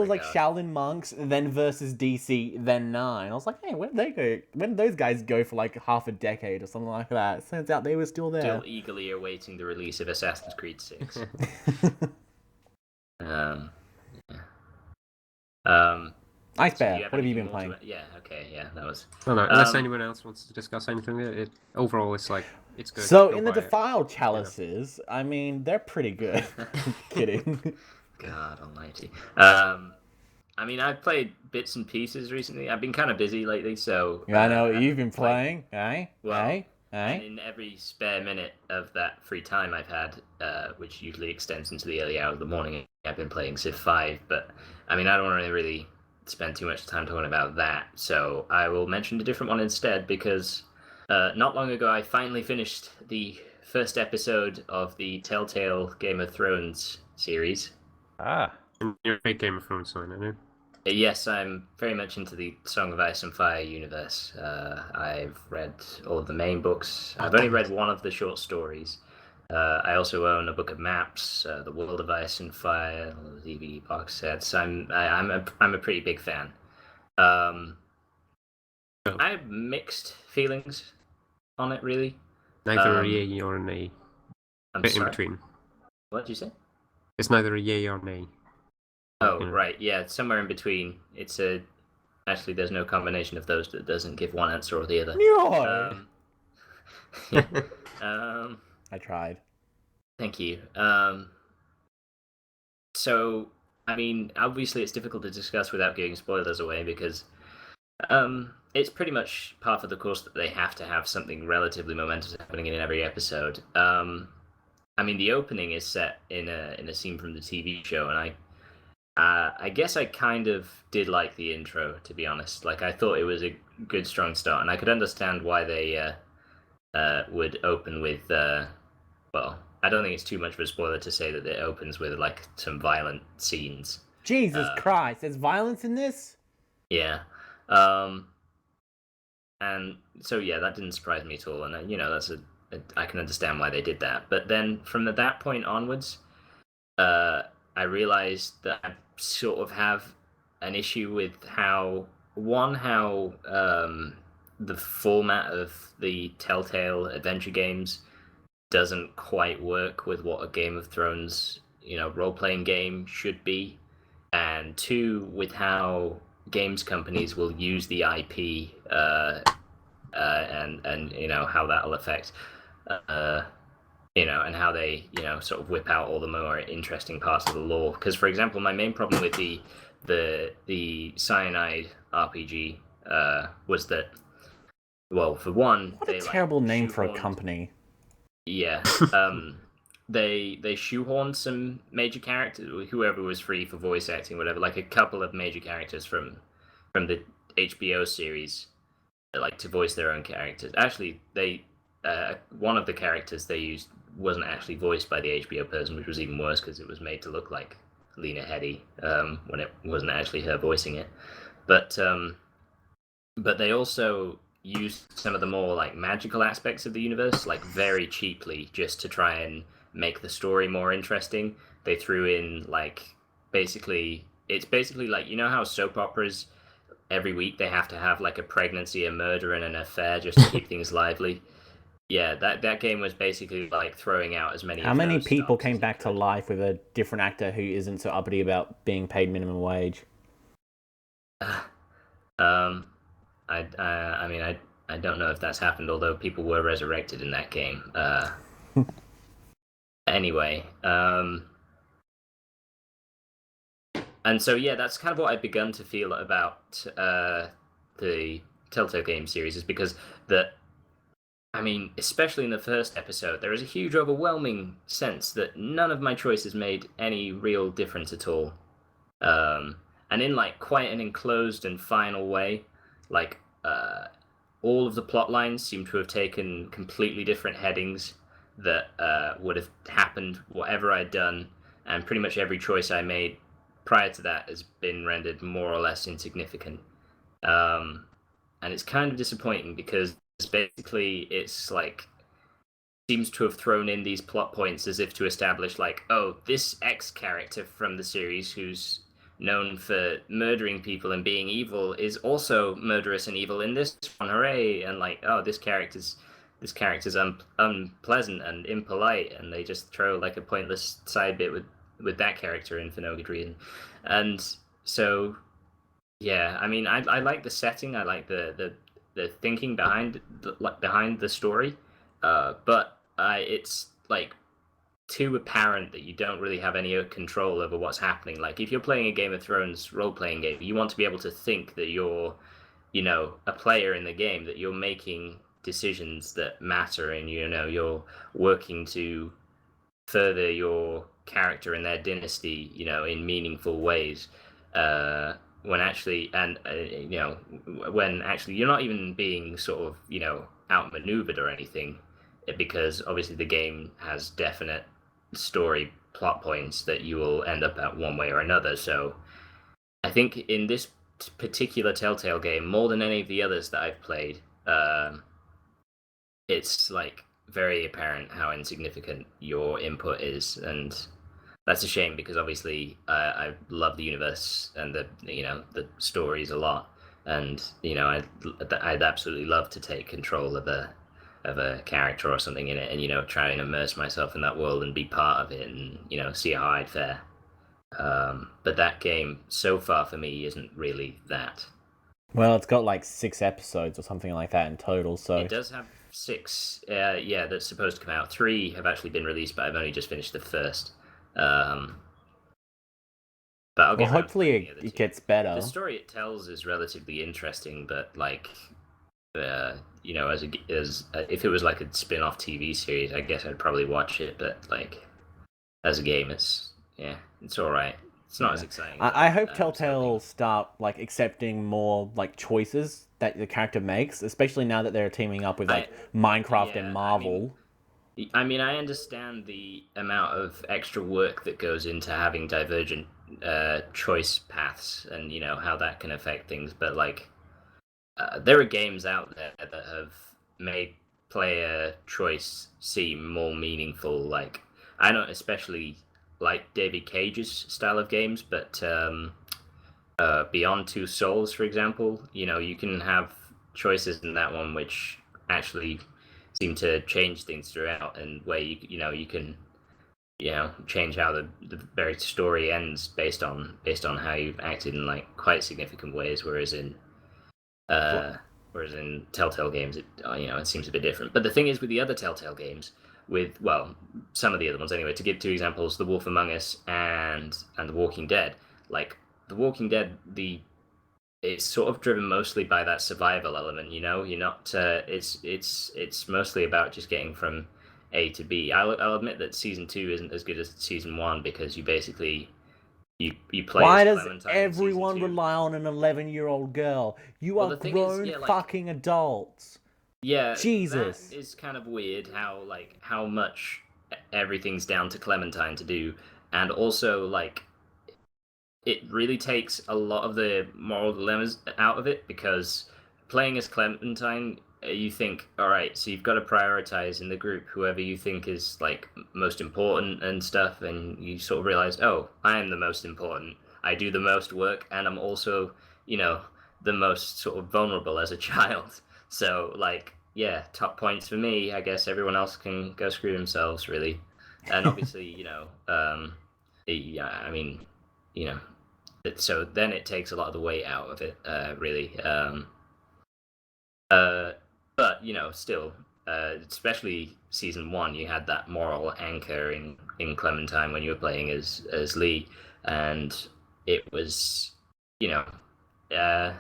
like regard. Shaolin monks, then versus DC, then 9. I was like, hey, where did they go? When did those guys go for like half a decade or something like that? Turns out they were still there. Still eagerly awaiting the release of Assassin's Creed 6. IceBear, what have you been playing? Yeah, okay, yeah, that was... No, unless anyone else wants to discuss anything, overall it's like, it's good. So, in the Defiled Chalices, I mean, they're pretty good. Kidding. God almighty. I mean, I've played bits and pieces recently. I've been kind of busy lately, so... Yeah, I know what you've been playing, eh? Well, in every spare minute of that free time I've had, which usually extends into the early hours of the morning, I've been playing Civ 5, but, I mean, I don't want to really spend too much time talking about that, so I will mention a different one instead, because not long ago I finally finished the first episode of the Telltale Game of Thrones series. Ah. And you're a big Game of Thrones fan, aren't you? Yes, I'm very much into the Song of Ice and Fire universe. I've read all of the main books. I've only read one of the short stories. I also own a book of maps, The World of Ice and Fire, all the DVD box sets. I'm a pretty big fan. I have mixed feelings on it, really. Neither a yay or a nay. I'm bit sorry. in between. What did you say? It's neither a yay or nay. Oh, right, yeah, it's somewhere in between. It's a Actually, there's no combination of those that doesn't give one answer or the other. No. I tried. Thank you. So, I mean, obviously it's difficult to discuss without giving spoilers away because it's pretty much par for the course that they have to have something relatively momentous happening in every episode. I mean, the opening is set in a scene from the TV show, and I guess I kind of did like the intro, to be honest. Like, I thought it was a good, strong start, and I could understand why they would open with, well, I don't think it's too much of a spoiler to say that it opens with, like, some violent scenes. Jesus Christ, there's violence in this? Yeah. And so, yeah, that didn't surprise me at all, and, you know, I can understand why they did that. But then, from that point onwards, I realized that I sort of have an issue with how the format of the Telltale adventure games doesn't quite work with what a Game of Thrones, you know, role-playing game should be, and two, with how games companies will use the IP and you know how that'll affect you know, and how they, you know, sort of whip out all the more interesting parts of the lore. Because, for example, my main problem with the Cyanide RPG was that, well, for one, what a terrible name for a company. Yeah, they shoehorned some major characters, whoever was free for voice acting, whatever, like a couple of major characters from the HBO series, like to voice their own characters. Actually, one of the characters they used wasn't actually voiced by the HBO person, which was even worse because it was made to look like Lena Headey when it wasn't actually her voicing it. But they also used some of the more like magical aspects of the universe, like very cheaply, just to try and make the story more interesting. They threw in like it's basically like, you know how soap operas every week they have to have like a pregnancy, a murder, and an affair just to keep things lively. Yeah, that game was basically like throwing out as many. How many people came back to life with a different actor who isn't so uppity about being paid minimum wage? I mean, I don't know if that's happened, although people were resurrected in that game. Anyway, and so yeah, that's kind of what I've begun to feel about the Telltale game series, is because I mean, especially in the first episode, there is a huge, overwhelming sense that none of my choices made any real difference at all. And in like quite an enclosed and final way, like all of the plot lines seem to have taken completely different headings that would have happened whatever I'd done, and pretty much every choice I made prior to that has been rendered more or less insignificant. And it's kind of disappointing because basically it's like seems to have thrown in these plot points as if to establish like, oh, this X character from the series who's known for murdering people and being evil is also murderous and evil in this one, hooray, and like, oh, this character's unpleasant and impolite, and they just throw like a pointless side bit with that character in for no good reason. And so yeah, I mean, I like the setting, I like the thinking behind the story, but it's like too apparent that you don't really have any control over what's happening. Like, if you're playing a Game of Thrones role-playing game, you want to be able to think that you're, you know, a player in the game, that you're making decisions that matter, and, you know, you're working to further your character and their dynasty, you know, in meaningful ways. When actually, and you know, when actually you're not even being sort of, you know, outmaneuvered or anything, because obviously the game has definite story plot points that you will end up at one way or another. So I think in this particular Telltale game, more than any of the others that I've played, it's like very apparent how insignificant your input is, and that's a shame because obviously I love the universe and the stories a lot, and you know I'd absolutely love to take control of a character or something in it, and you know try and immerse myself in that world and be part of it, and you know see how I'd fare. But that game so far for me isn't really that. Well, it's got like 6 episodes or something like that in total, so... It does have 6, yeah, that's supposed to come out. 3 have actually been released, but I've only just finished the first. But I'll Well, get around to hopefully playing the other it two. gets better. The story it tells is relatively interesting, but like, you know, as if it was like a spin-off TV series, I guess I'd probably watch it. But like, as a game, it's all right. It's not as exciting. I hope Telltale start like accepting more like choices that the character makes, especially now that they're teaming up with like Minecraft and Marvel. I mean, I understand the amount of extra work that goes into having divergent choice paths, and you know how that can affect things. But like, there are games out there that have made player choice seem more meaningful. Like, I don't especially like David Cage's style of games, but Beyond Two Souls, for example, you know, you can have choices in that one which actually seem to change things throughout, and where you can change how the very story ends based on how you've acted in like quite significant ways, whereas in Telltale games it seems a bit different. But the thing is with the other Telltale games, with some of the other ones anyway, to give 2 examples, The Wolf Among Us and The Walking Dead, like The Walking Dead, it's sort of driven mostly by that survival element, you know. You're not. It's mostly about just getting from A to B. I'll admit that season 2 isn't as good as season 1 because you basically you play. Why as does Clementine everyone rely on an 11-year-old girl? You are grown fucking adults. Yeah, Jesus. That is kind of weird. How much everything's down to Clementine to do, and also like, it really takes a lot of the moral dilemmas out of it, because playing as Clementine, you think, all right, so you've got to prioritize in the group whoever you think is like most important and stuff, and you sort of realize, oh, I am the most important. I do the most work, and I'm also, the most sort of vulnerable as a child. So like, yeah, top points for me. I guess everyone else can go screw themselves, really. And obviously, I mean, so then it takes a lot of the weight out of it, really. But still, especially season 1, you had that moral anchor in Clementine when you were playing as Lee, and it was, it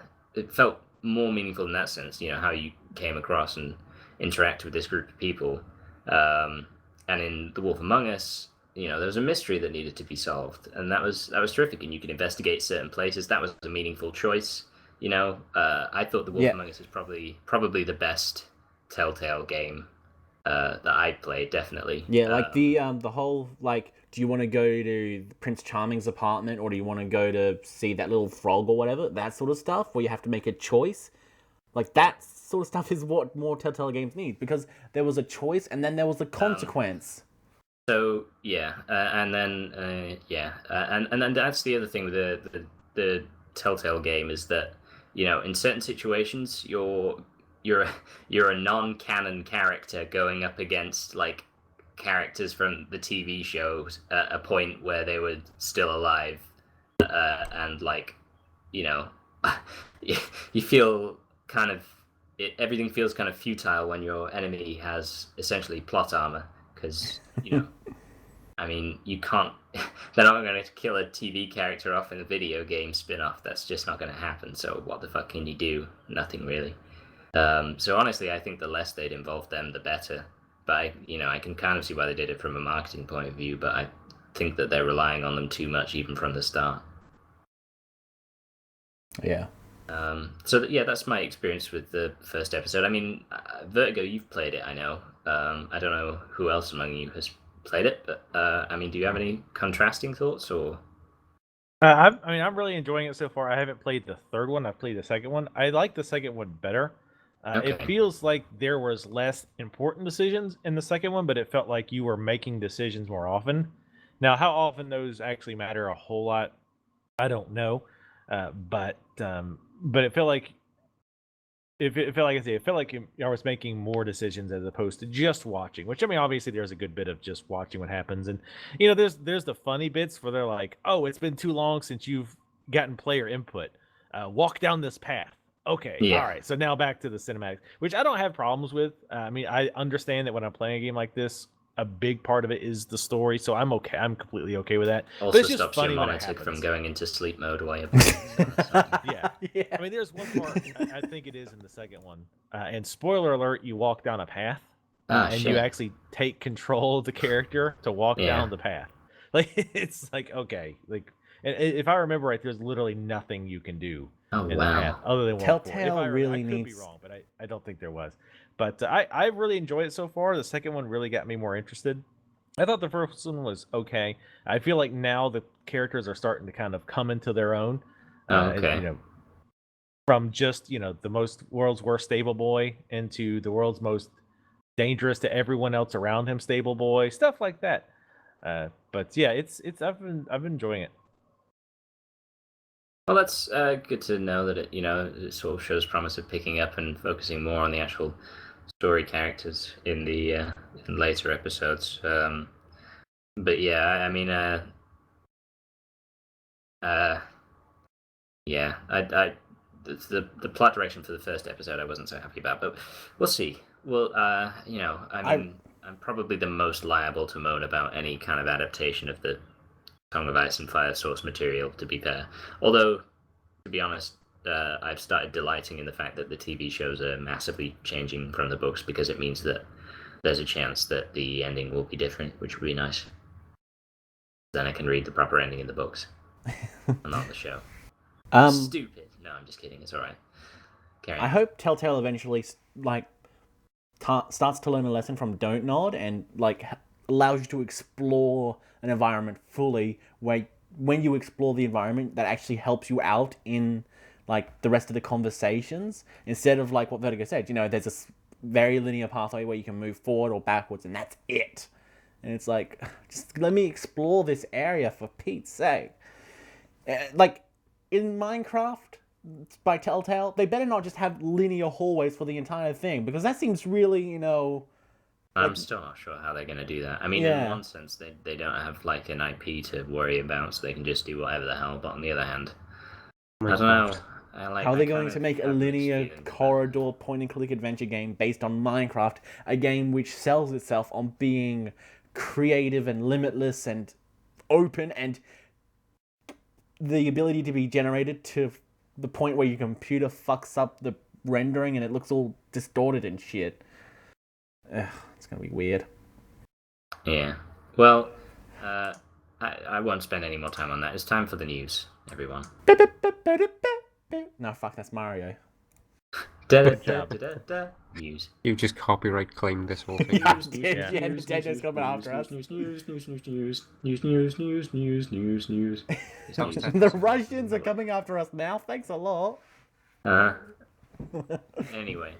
felt more meaningful in that sense. How you came across and interacted with this group of people, and in The Wolf Among Us, there was a mystery that needed to be solved, and that was terrific. And you could investigate certain places. That was a meaningful choice. I thought The Wolf Among Us is probably the best Telltale game that I'd played, definitely. Yeah, like the whole like, do you want to go to Prince Charming's apartment, or do you want to go to see that little frog or whatever? That sort of stuff where you have to make a choice. Like that sort of stuff is what more Telltale games need, because there was a choice and then there was a consequence. So yeah, and then and then that's the other thing with the Telltale game, is that in certain situations you're a non-canon character going up against like characters from the TV shows at a point where they were still alive, and like you feel kind of everything feels kind of futile when your enemy has essentially plot armor, because I mean, you can't. They're not going to kill a TV character off in a video game spin-off. That's just not going to happen. So what the fuck can you do? Nothing really. So honestly, I think the less they'd involve them, the better. But I can kind of see why they did it from a marketing point of view. But I think that they're relying on them too much, even from the start. Yeah. That's my experience with the first episode. I mean, Vertigo, you've played it, I know. I don't know who else among you has played it, but I mean, do you have any contrasting thoughts, or? I'm really enjoying it so far. I haven't played the third one. I've played the second one. I like the second one better. Okay. It feels like there was less important decisions in the second one, but it felt like you were making decisions more often. Now, how often those actually matter a whole lot, I don't know. But it felt like it felt like I was making more decisions as opposed to just watching. Which, I mean, obviously there's a good bit of just watching what happens, and there's the funny bits where they're like, "Oh, it's been too long since you've gotten player input. Walk down this path." Okay, Yeah. all right. So now back to the cinematics, which I don't have problems with. I mean, I understand that when I'm playing a game like this, a big part of it is the story, so I'm okay. I'm completely okay with that. Also but it's just stops your funny when it monitor from happens. going into sleep mode while you're playing. So that's fine. Yeah. I mean, there's one part, I think it is in the second one, and spoiler alert, you walk down a path, and shit. you actually take control of the character to walk Yeah. down the path. Like, it's like, okay. Like, and if I remember right, there's literally nothing you can do Oh, in wow. the path other than walk Telltale forward. If I really could needs- be wrong, but I don't think there was. But I really enjoyed it so far. The second one really got me more interested. I thought the first one was okay. I feel like now the characters are starting to kind of come into their own. Okay. You know, from just, you know, the world's worst stable boy into the world's most dangerous to everyone else around him stable boy, stuff like that. But yeah, it's I've been enjoying it. Well, that's good to know that it sort of shows promise of picking up and focusing more on the actual story characters in the in later episodes. But yeah, I mean, yeah, the plot direction for the first episode I wasn't so happy about, but we'll see. Well, I mean, I'm probably the most liable to moan about any kind of adaptation of the Song of Ice and Fire source material, to be fair. Although, to be honest, I've started delighting in the fact that the TV shows are massively changing from the books, because it means that there's a chance that the ending will be different, which would be nice. Then I can read the proper ending in the books and not the show. Stupid. No, I'm just kidding. It's all right. Carry on. I hope Telltale eventually starts to learn a lesson from Don't Nod and allows you to explore an environment fully, where when you explore the environment, that actually helps you out in the rest of the conversations, instead of what Vertigo said. There's a very linear pathway where you can move forward or backwards, and that's it. And it's just let me explore this area, for Pete's sake. In Minecraft by Telltale, they better not just have linear hallways for the entire thing, because that seems really, I'm still not sure how they're going to do that. I mean, Yeah. in one sense, they don't have an IP to worry about, so they can just do whatever the hell. But on the other hand, I don't know. How are they going to make a linear corridor point-and-click adventure game based on Minecraft, a game which sells itself on being creative and limitless and open, and the ability to be generated to the point where your computer fucks up the rendering and it looks all distorted and shit? Ugh, it's going to be weird. Yeah. Well, I won't spend any more time on that. It's time for the news, everyone. No, fuck, that's Mario. News. You just copyright claimed this whole thing. Nintendo's coming after us. News. The Russians are coming after us now. Thanks a lot. Anyway.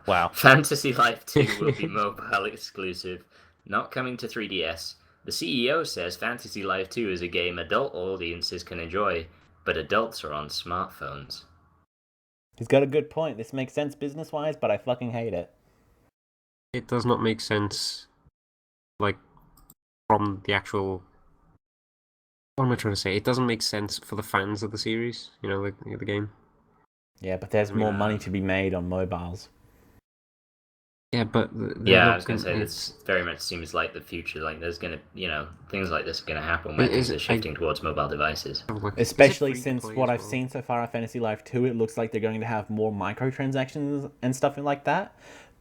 Wow. Fantasy Life 2 will be mobile exclusive, not coming to 3DS. The CEO says Fantasy Life 2 is a game adult audiences can enjoy, but adults are on smartphones. He's got a good point. This makes sense business-wise, but I fucking hate it. It does not make sense, from the actual... What am I trying to say? It doesn't make sense for the fans of the series, the game. Yeah, but there's more money to be made on mobiles. Yeah, but... I was going to say, this very much seems like the future. There's going to, things like this are going to happen when things are shifting towards mobile devices. Especially since what I've seen so far of Fantasy Life 2, it looks like they're going to have more microtransactions and stuff like that.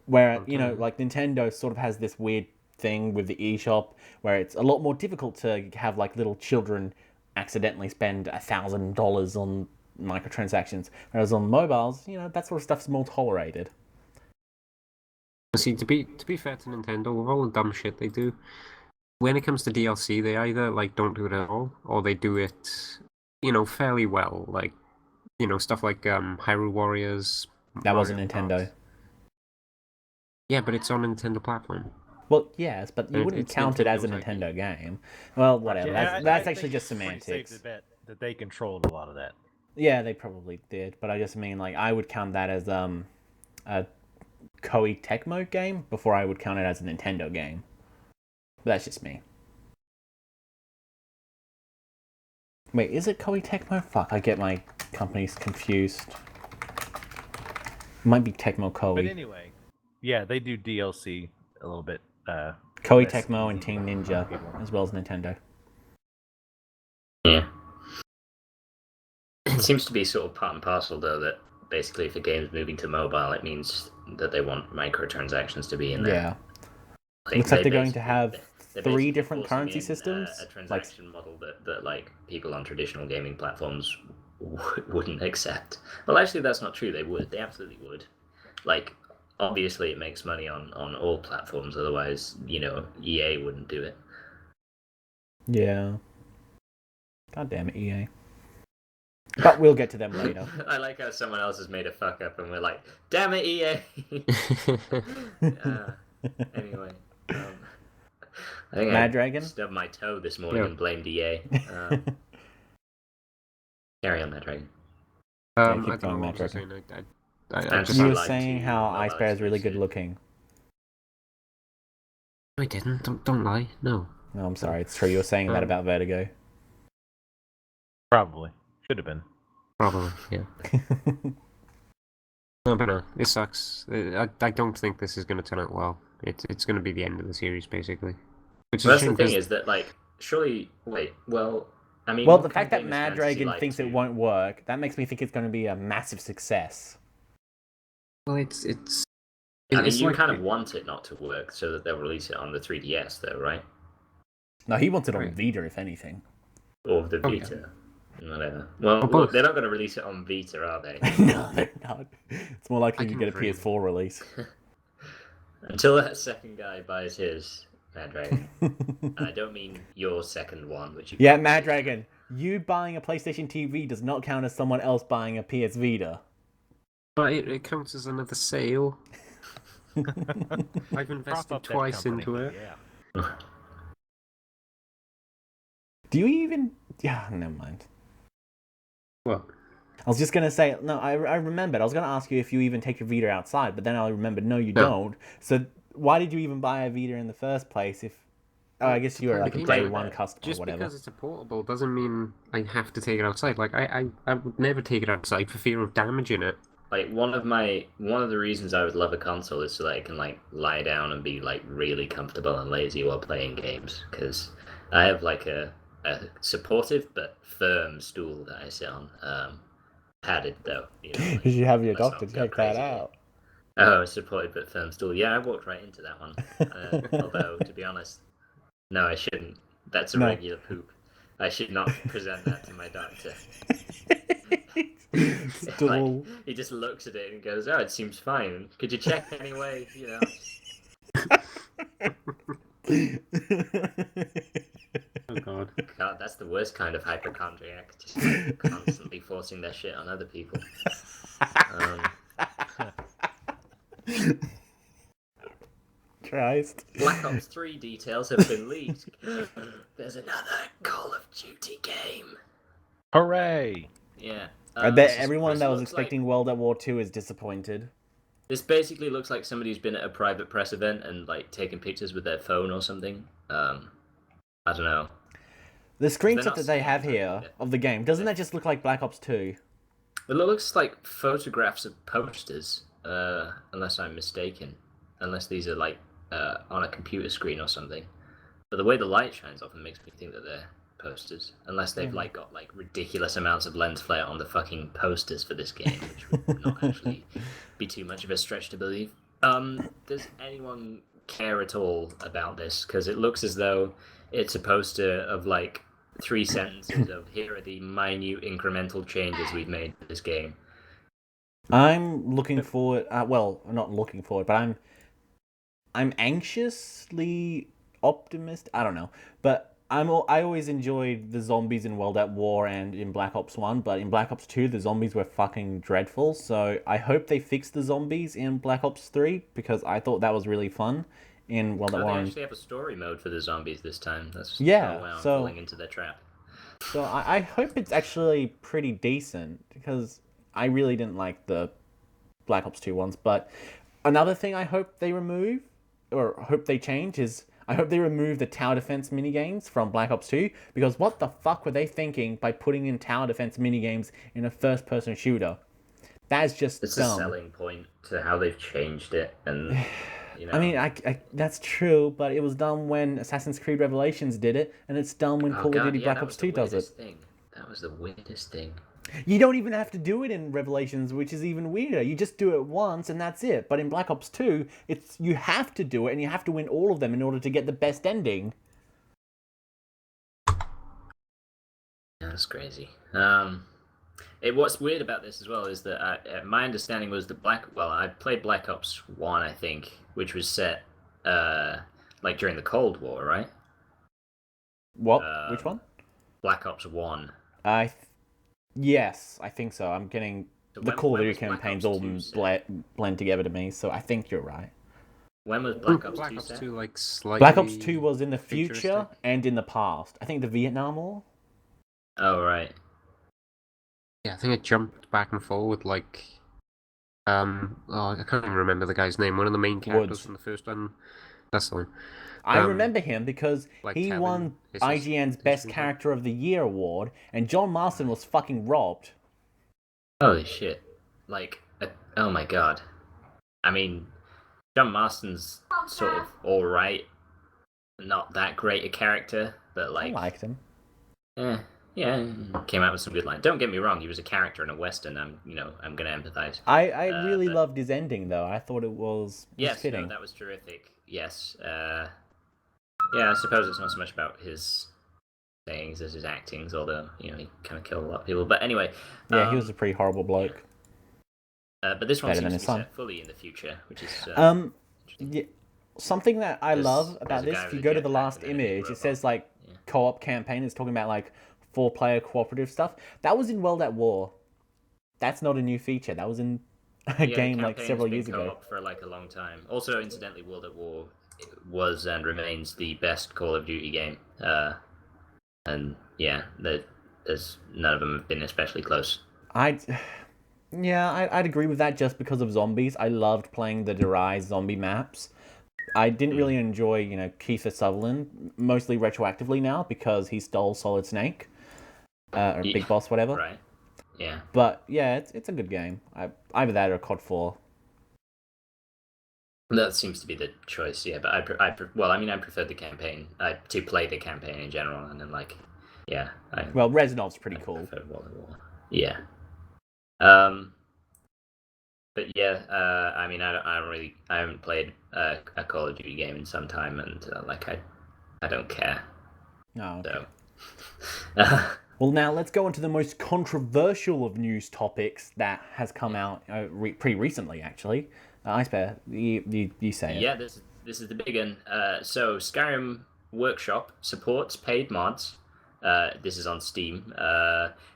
Where, Nintendo sort of has this weird thing with the eShop, where it's a lot more difficult to have, little children accidentally spend $1,000 on microtransactions. Whereas on mobiles, that sort of stuff's more tolerated. See, to be fair to Nintendo, with all the dumb shit they do, when it comes to DLC, they either don't do it at all, or they do it, fairly well. Stuff like Hyrule Warriors. That wasn't Nintendo. Yeah, but it's on a Nintendo platform. Well, yes, but you wouldn't count it as a Nintendo game. Well, whatever. Yeah, that's I actually think just it's pretty semantics. safe to bet that they controlled a lot of that. Yeah, they probably did, but I just mean I would count that as a Koei Tecmo game before I would count it as a Nintendo game. But that's just me. Wait, is it Koei Tecmo? Fuck, I get my company's confused. Might be Tecmo Koei. But anyway, yeah, they do DLC a little bit. Koei less Tecmo and easy Team for Ninja, people. as well as Nintendo. Yeah. It seems to be sort of part and parcel, though, that basically if a game's moving to mobile, it means that they want microtransactions to be in there. Yeah. Looks like they're going to have they're 3 basically different forcing currency in, systems. a transaction model that like people on traditional gaming platforms wouldn't accept. Well, actually, that's not true. They would. They absolutely would. Like, obviously, it makes money on all platforms. Otherwise, EA wouldn't do it. Yeah. God damn it, EA. But we'll get to them later. I like how someone else has made a fuck up, and we're like, "Damn it, EA!" Anyway, I think Maddragon? I stubbed my toe this morning and blamed EA. Carry on, Maddragon. Yeah, I keep don't know going, what was I Maddragon. saying. Fantasy You were Life saying 2 how mobile IceBear is really good exclusive. looking. I didn't. Don't lie. No. No, I'm sorry, it's true. You were saying that about Vertigo. Probably should have been. Probably, yeah. No, but no, it sucks. I don't think this is going to turn out well. It's going to be the end of the series, basically. Which Well, is that's a the shame, thing is that, like, surely... Wait, well... I mean, Well, what the kind fact of that game is Fantasy Maddragon Life thinks 2? it won't work, that makes me think it's going to be a massive success. Well, it's I mean, you like, kind of want it not to work so that they'll release it on the 3DS, though, right? No, he wants it on Right. Vita, if anything. Or the Oh, yeah. Vita. Whatever. Well, Or look, both. they're not going to release it on Vita, are they? No, they're not. It's more likely I you can get a dream. PS4 release. Until that second guy buys his Maddragon. And I don't mean your second one, which you Yeah, probably Maddragon, you buying a PlayStation TV does not count as someone else buying a PS Vita. but it counts as another sale. I've Prop invested up that twice company, into it. Yeah. Do you even... Yeah, never mind. What? I was just going to say... No, I remembered. I was going to ask you if you even take your Vita outside, but then I remembered, no, you No. don't. So why did you even buy a Vita in the first place if... Oh, I guess you were like a day one customer Just or whatever. because it's a portable doesn't mean I have to take it outside. Like I would never take it outside for fear of damaging it. Like one of the reasons I would love a console is so that I can like lie down and be like really comfortable and lazy while playing games, because I have like a supportive but firm stool that I sit on, padded though. Like, You should have your let's doctor not go check that crazy. out. Oh, supportive but firm stool. Yeah, I walked right into that one. Although to be honest, no, I shouldn't. That's a No. regular poop. I should not present that to my doctor. Stool. Like, he just looks at it and goes, "Oh, it seems fine. Could you check anyway?" Oh god. God, that's the worst kind of hypochondriac. Just like, constantly forcing their shit on other people. Christ. Black Ops 3 details have been leaked. There's another Call of Duty game. Hooray! Yeah. I bet this everyone that was looks expecting World at War 2 is disappointed. This basically looks like somebody's been at a private press event and like taken pictures with their phone or something. I don't know. The not screenshot that they have scanned, here of the game, doesn't that just look like Black Ops 2? It looks like photographs of posters, unless I'm mistaken. Unless these are like on a computer screen or something. But the way the light shines off them makes me think that they're posters. Unless they've like got like ridiculous amounts of lens flare on the fucking posters for this game, which would not actually be too much of a stretch to believe. Does anyone care at all about this? Because it looks as though it's a poster of like 3 sentences of here are the minute incremental changes we've made to this game. I'm looking forward. Well, not looking forward, but I'm anxiously optimistic. I don't know, but I always enjoyed the zombies in World at War and in Black Ops 1, but in Black Ops 2 the zombies were fucking dreadful. So I hope they fix the zombies in Black Ops 3 because I thought that was really fun in World at War. They actually have a story mode for the zombies this time. That's yeah. wow, So falling into their trap. So I hope it's actually pretty decent because I really didn't like the Black Ops 2 ones. But another thing I hope they remove or hope they change is I hope they remove the tower defense minigames from Black Ops 2, because what the fuck were they thinking by putting in tower defense minigames in a first-person shooter? That is just It's dumb. a selling point to how they've changed it, and you know. I mean, that's true, but it was done when Assassin's Creed Revelations did it, and it's done when Call of Duty Black Ops 2 does it. That was the weirdest thing. You don't even have to do it in Revelations, which is even weirder. You just do it once and that's it. But in Black Ops 2, you have to do it, and you have to win all of them in order to get the best ending. That's crazy. What's weird about this as well is that my understanding was that I played Black Ops 1, I think, which was set like during the Cold War, right? What? Which one? Black Ops 1. Yes, I think so. I'm getting the Call of Duty campaigns all blend together to me, so I think you're right. When was Black Ops 2 Black Ops set? 2 like slightly Black Ops 2 was in the future futuristic? and in the past. I think the Vietnam War. Oh, right. Yeah, I think it jumped back and forward like I can't even remember the guy's name. One of the main characters Woods. from the first one. That's the one. I remember him because like he Kevin, won his IGN's Best reason. Character of the Year award, and John Marston was fucking robbed. Holy shit. Like, oh my god. I mean, John Marston's sort of alright. Not that great a character, but like... I liked him. Yeah, came out with some good lines. Don't get me wrong, he was a character in a Western. I'm gonna empathize. I really loved his ending, though. I thought it was fitting. No, that was terrific. Yes. Yeah, I suppose it's not so much about his sayings as his actings, although, he kind of killed a lot of people. But anyway. Yeah, he was a pretty horrible bloke. But this one Better seems than to his be son. set fully in the future, which is... Yeah, something that I love about this, if you go to the last image, it says, like, co-op campaign. It's talking about, like, 4-player cooperative stuff. That was in World at War. That's not a new feature. That was in a game, like, several years ago. Co-op for, like, a long time. Also, incidentally, World at War was and remains the best Call of Duty game. And, yeah, there's none of them have been especially close. I'd agree with that just because of zombies. I loved playing the Derise zombie maps. I didn't really enjoy, Kiefer Sutherland, mostly retroactively now because he stole Solid Snake, or Big Boss, whatever. Right. Yeah. But yeah, it's a good game. Either that or COD 4. That seems to be the choice, yeah. But I prefer the campaign. To play the campaign in general, and then Well, Reznov's pretty cool. Prefer World at War. Yeah. But yeah, I haven't played a Call of Duty game in some time, and I don't care. Oh, okay. So. Well, now let's go into the most controversial of news topics that has come out pretty recently, actually. IceBear, you say it. Yeah, this is the big one. So Skyrim Workshop supports paid mods. This is on Steam.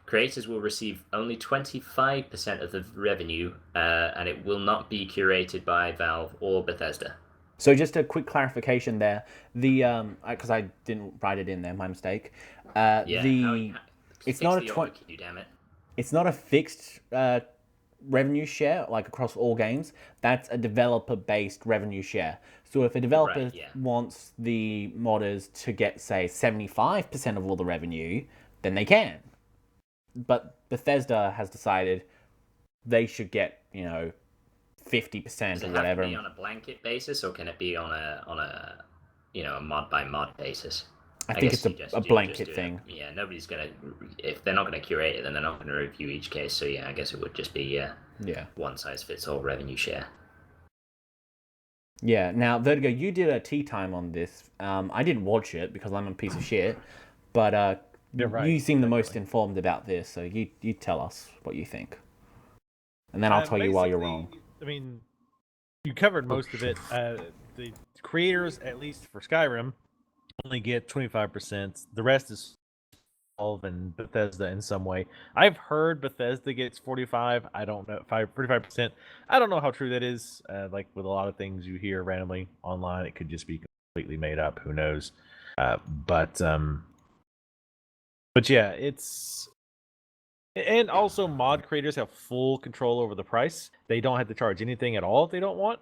Creators will receive only 25% of the revenue, and it will not be curated by Valve or Bethesda. So just a quick clarification there. Because I didn't write it in there, my mistake. It's not a fixed revenue share like across all games. That's a developer-based revenue share. So if a developer wants the modders to get, say, 75% of all the revenue, then they can. But Bethesda has decided they should get, 50% or whatever. Can it be on a blanket basis, or can it be on a mod by mod basis? I think it's a blanket thing. Yeah, nobody's gonna. If they're not gonna curate it, then they're not gonna review each case. So yeah, I guess it would just be one size fits all revenue share. Yeah. Now, Vertigo, you did a tea time on this. I didn't watch it because I'm a piece of shit. But you seem the most informed about this, so you tell us what you think, and then I'll tell you why you're wrong. I mean, you covered most of it. The creators, at least for Skyrim, only get 25%. The rest is Valve and Bethesda in some way. I've heard Bethesda gets 45. I don't know, 45%. I don't know how true that is. Like with a lot of things you hear randomly online, it could just be completely made up. Who knows? But yeah, it's. And also, mod creators have full control over the price. They don't have to charge anything at all if they don't want.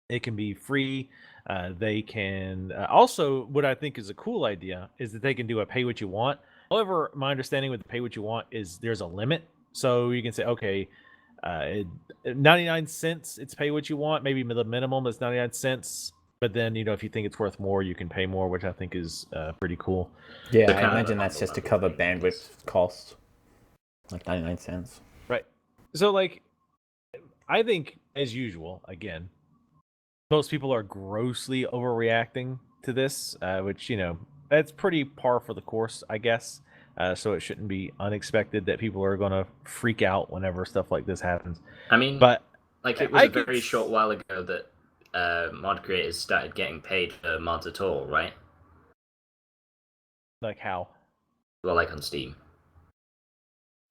It can be free. They can also, what I think is a cool idea is that they can do a pay what you want. However, my understanding with the pay what you want is there's a limit. So you can say, okay, 99 cents, it's pay what you want. Maybe the minimum is 99 cents. But then, if you think it's worth more, you can pay more, which I think is pretty cool. Yeah, I imagine that's just to cover bandwidth costs. Like 99 cents. Right. So, I think, as usual, again, most people are grossly overreacting to this, which, that's pretty par for the course, I guess. So it shouldn't be unexpected that people are going to freak out whenever stuff like this happens. I mean, but it was a very short while ago that mod creators started getting paid for mods at all, right? Like how? Well, like on Steam.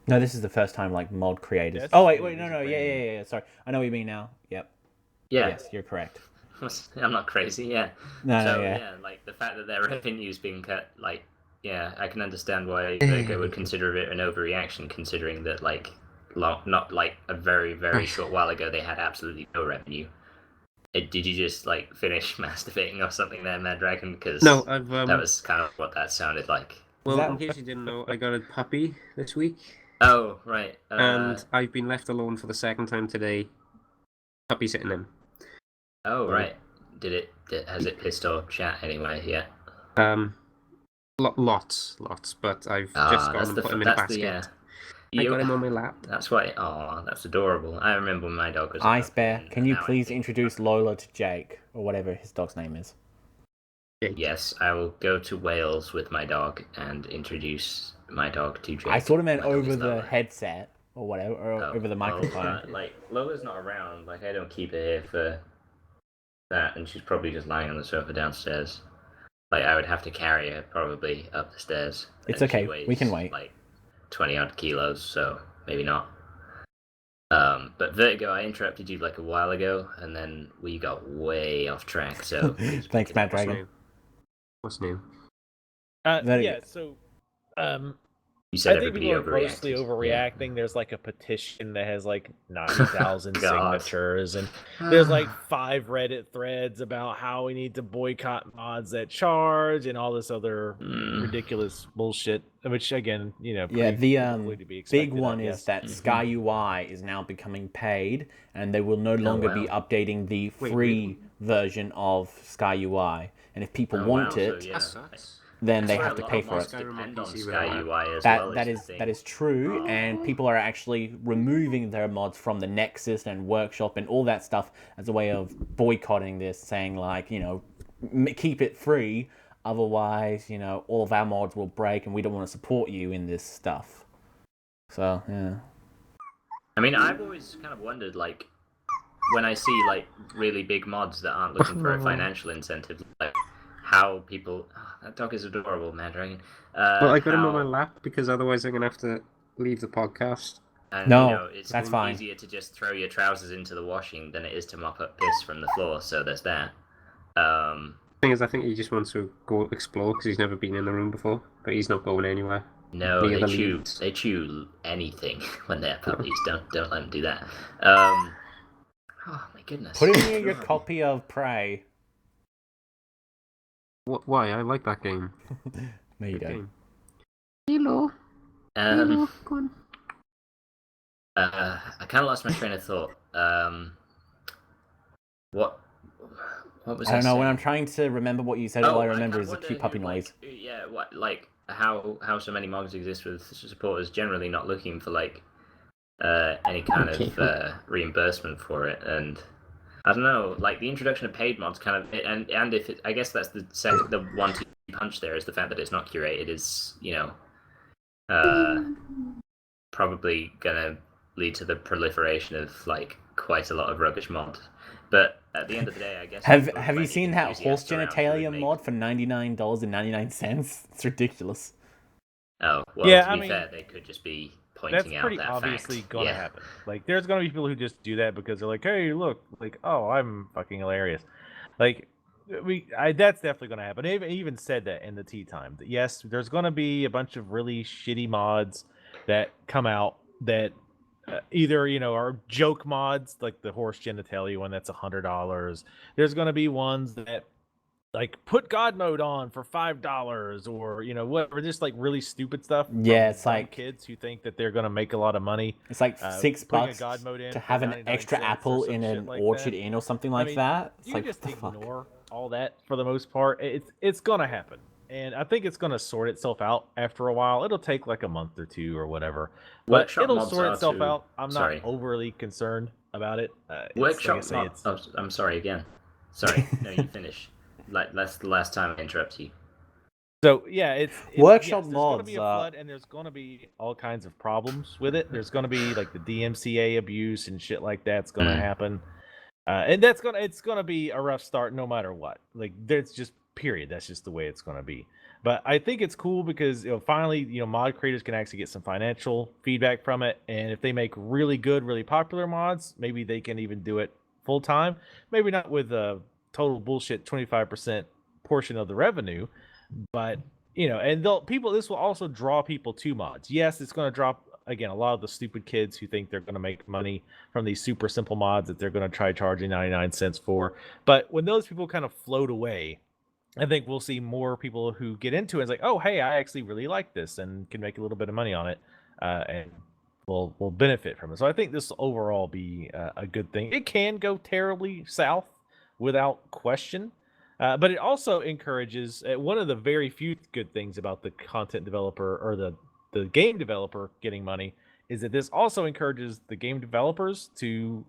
No, this is the first time mod creators. Yes, oh wait, no, yeah. Sorry, I know what you mean now. Yep. Yeah. Yes, you're correct. I'm not crazy, yeah. No, yeah, the fact that their revenue's being cut, yeah, I can understand why Vertigo would consider it an overreaction, considering that not a very, very short while ago they had absolutely no revenue. Did you just finish masturbating or something there, Maddragon? Because no, that was kind of what that sounded like. Well, in case you didn't know, I got a puppy this week. Oh, right. And I've been left alone for the second time today. Puppy sitting in. Oh, right. Has it pissed or chat anyway? Yeah. Lots, but I've just gone and put him in a basket. I got him on my lap. That's why. Oh, that's adorable. I remember when my dog was. IceBear, can you please introduce Lola to Jake or whatever his dog's name is? Yes, I will go to Wales with my dog and introduce my dog to Jake. I sort of meant over the headset or whatever, or over the microphone. Well, Lola's not around. I don't keep her here for that, and she's probably just lying on the sofa downstairs. I would have to carry her probably up the stairs. It's okay. We can wait. 20 odd kilos, so maybe not. But Vertigo, I interrupted you a while ago, and then we got way off track. So thanks, Maddragon. What's new? Vertigo. Yeah. So, you said I think people are grossly overreacting. Yeah. There's a petition that has 90,000 signatures, and there's 5 Reddit threads about how we need to boycott mods that charge and all this other ridiculous bullshit. Which again, yeah, the big one is that Sky UI is now becoming paid, and they will no longer be updating the free version of Sky UI. And if people want it, then they have to pay for it. That is true, and people are actually removing their mods from the Nexus and Workshop and all that stuff as a way of boycotting this, saying keep it free, otherwise all of our mods will break, and we don't want to support you in this stuff. So yeah. I mean, I've always kind of wondered, when I see really big mods that aren't looking for a financial incentive, how people. Oh, that dog is adorable, Maddragon. Well, I got him on my lap because otherwise I'm gonna have to leave the podcast. And, it's fine. Easier to just throw your trousers into the washing than it is to mop up piss from the floor. So there's that. The thing is, I think he just wants to go explore because he's never been in the room before, but he's not going anywhere. No, they chew anything when they're puppies. Don't let them do that. Oh my goodness! Put in here your copy of Prey. Why? I like that game. No, you don't. Hello. Hello. Go on. I kind of lost my train of thought. What was I don't know. When I'm trying to remember what you said, all I remember is a cute puppy noise. Yeah, how so many mods exist with supporters generally not looking for any kind of reimbursement for it, and I don't know, the introduction of paid mods kind of, and if I guess that's the one-two punch there is the fact that it's not curated is probably gonna lead to the proliferation of quite a lot of rubbish mods. But at the end of the day, I guess have you seen that horse genitalia mod for $99.99? It's ridiculous. Oh well, yeah, to be fair, they could just be pointing out that fact. That's pretty obviously gonna happen. There's gonna be people who just do that because they're like, hey, look, oh, I'm fucking hilarious. That's definitely gonna happen. I even said that in the tea time that yes, there's gonna be a bunch of really shitty mods that come out that either are joke mods like the horse genitalia one that's $100. There's going to be ones that like put God mode on for $5, or whatever, just like really stupid stuff. Yeah, it's dumb like kids who think that they're going to make a lot of money. It's like $6 putting a God mode in to for have an 99 extra cents or apple some in shit an like Orchard that. Inn or something like that. It's You like, just what the fuck? ignore all that for the most part. It's gonna happen, and I think it's gonna sort itself out after a while. It'll take like a month or two or whatever, but Workshop it'll mods sort are itself too- out. I'm sorry. not overly concerned about it. Workshop oh, I'm sorry again. Sorry, no, you finish. Like that's the last time I interrupt you. So yeah, it's Workshop yes, there's going to mods, be a flood, and there's going to be all kinds of problems with it. There's going to be like the DMCA abuse and shit like that's going to happen, and it's gonna be a rough start no matter what. Like there's just period. That's just the way it's going to be. But I think it's cool because finally mod creators can actually get some financial feedback from it, and if they make really good, really popular mods, maybe they can even do it full time. Maybe not with a total bullshit 25% portion of the revenue. But and this will also draw people to mods. Yes, it's going to drop again a lot of the stupid kids who think they're going to make money from these super simple mods that they're going to try charging 99 cents for. But when those people kind of float away, I think we'll see more people who get into it and it's like, oh hey, I actually really like this and can make a little bit of money on it, and will benefit from it. So I think this will overall be a good thing. It can go terribly south without question. But it also encourages one of the very few good things about the content developer or the game developer getting money is that this also encourages the game developers to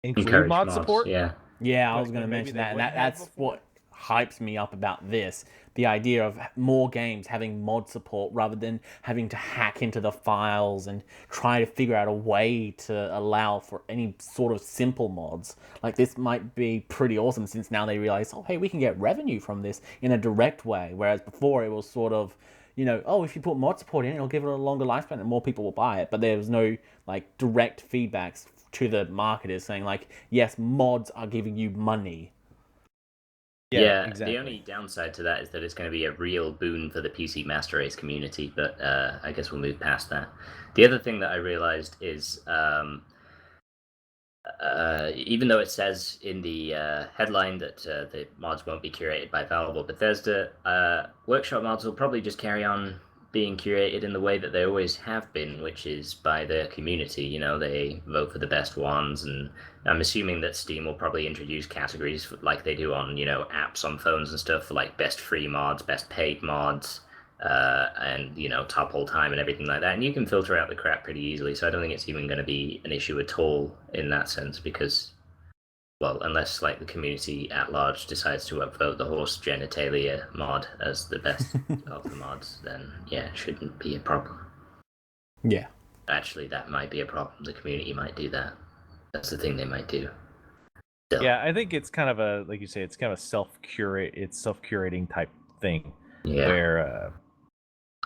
include mod support. Yeah, I was going to mention that, and that's what hypes me up about this. The idea of more games having mod support rather than having to hack into the files and try to figure out a way to allow for any sort of simple mods. Like this might be pretty awesome since now they realize, oh hey, we can get revenue from this in a direct way. Whereas before it was sort of, oh, if you put mod support in, it'll give it a longer lifespan and more people will buy it. But there was no like direct feedbacks to the marketers saying like, yes, mods are giving you money. Yeah, exactly. The only downside to that is that it's going to be a real boon for the PC Master Race community, but I guess we'll move past that. The other thing that I realized is, even though it says in the headline that the mods won't be curated by Valve or Bethesda, workshop mods will probably just carry on being curated in the way that they always have been, which is by the community. They vote for the best ones, and I'm assuming that Steam will probably introduce categories like they do on apps on phones and stuff, for like best free mods, best paid mods, and top all time and everything like that. And you can filter out the crap pretty easily, so I don't think it's even going to be an issue at all in that sense, because, well, unless like the community at large decides to upvote the horse genitalia mod as the best of the mods, then yeah, it shouldn't be a problem. Yeah. Actually, that might be a problem. The community might do that. That's the thing they might do. Still. Yeah, I think it's kind of a, like you say, it's kind of a self-curating type thing. Yeah. Where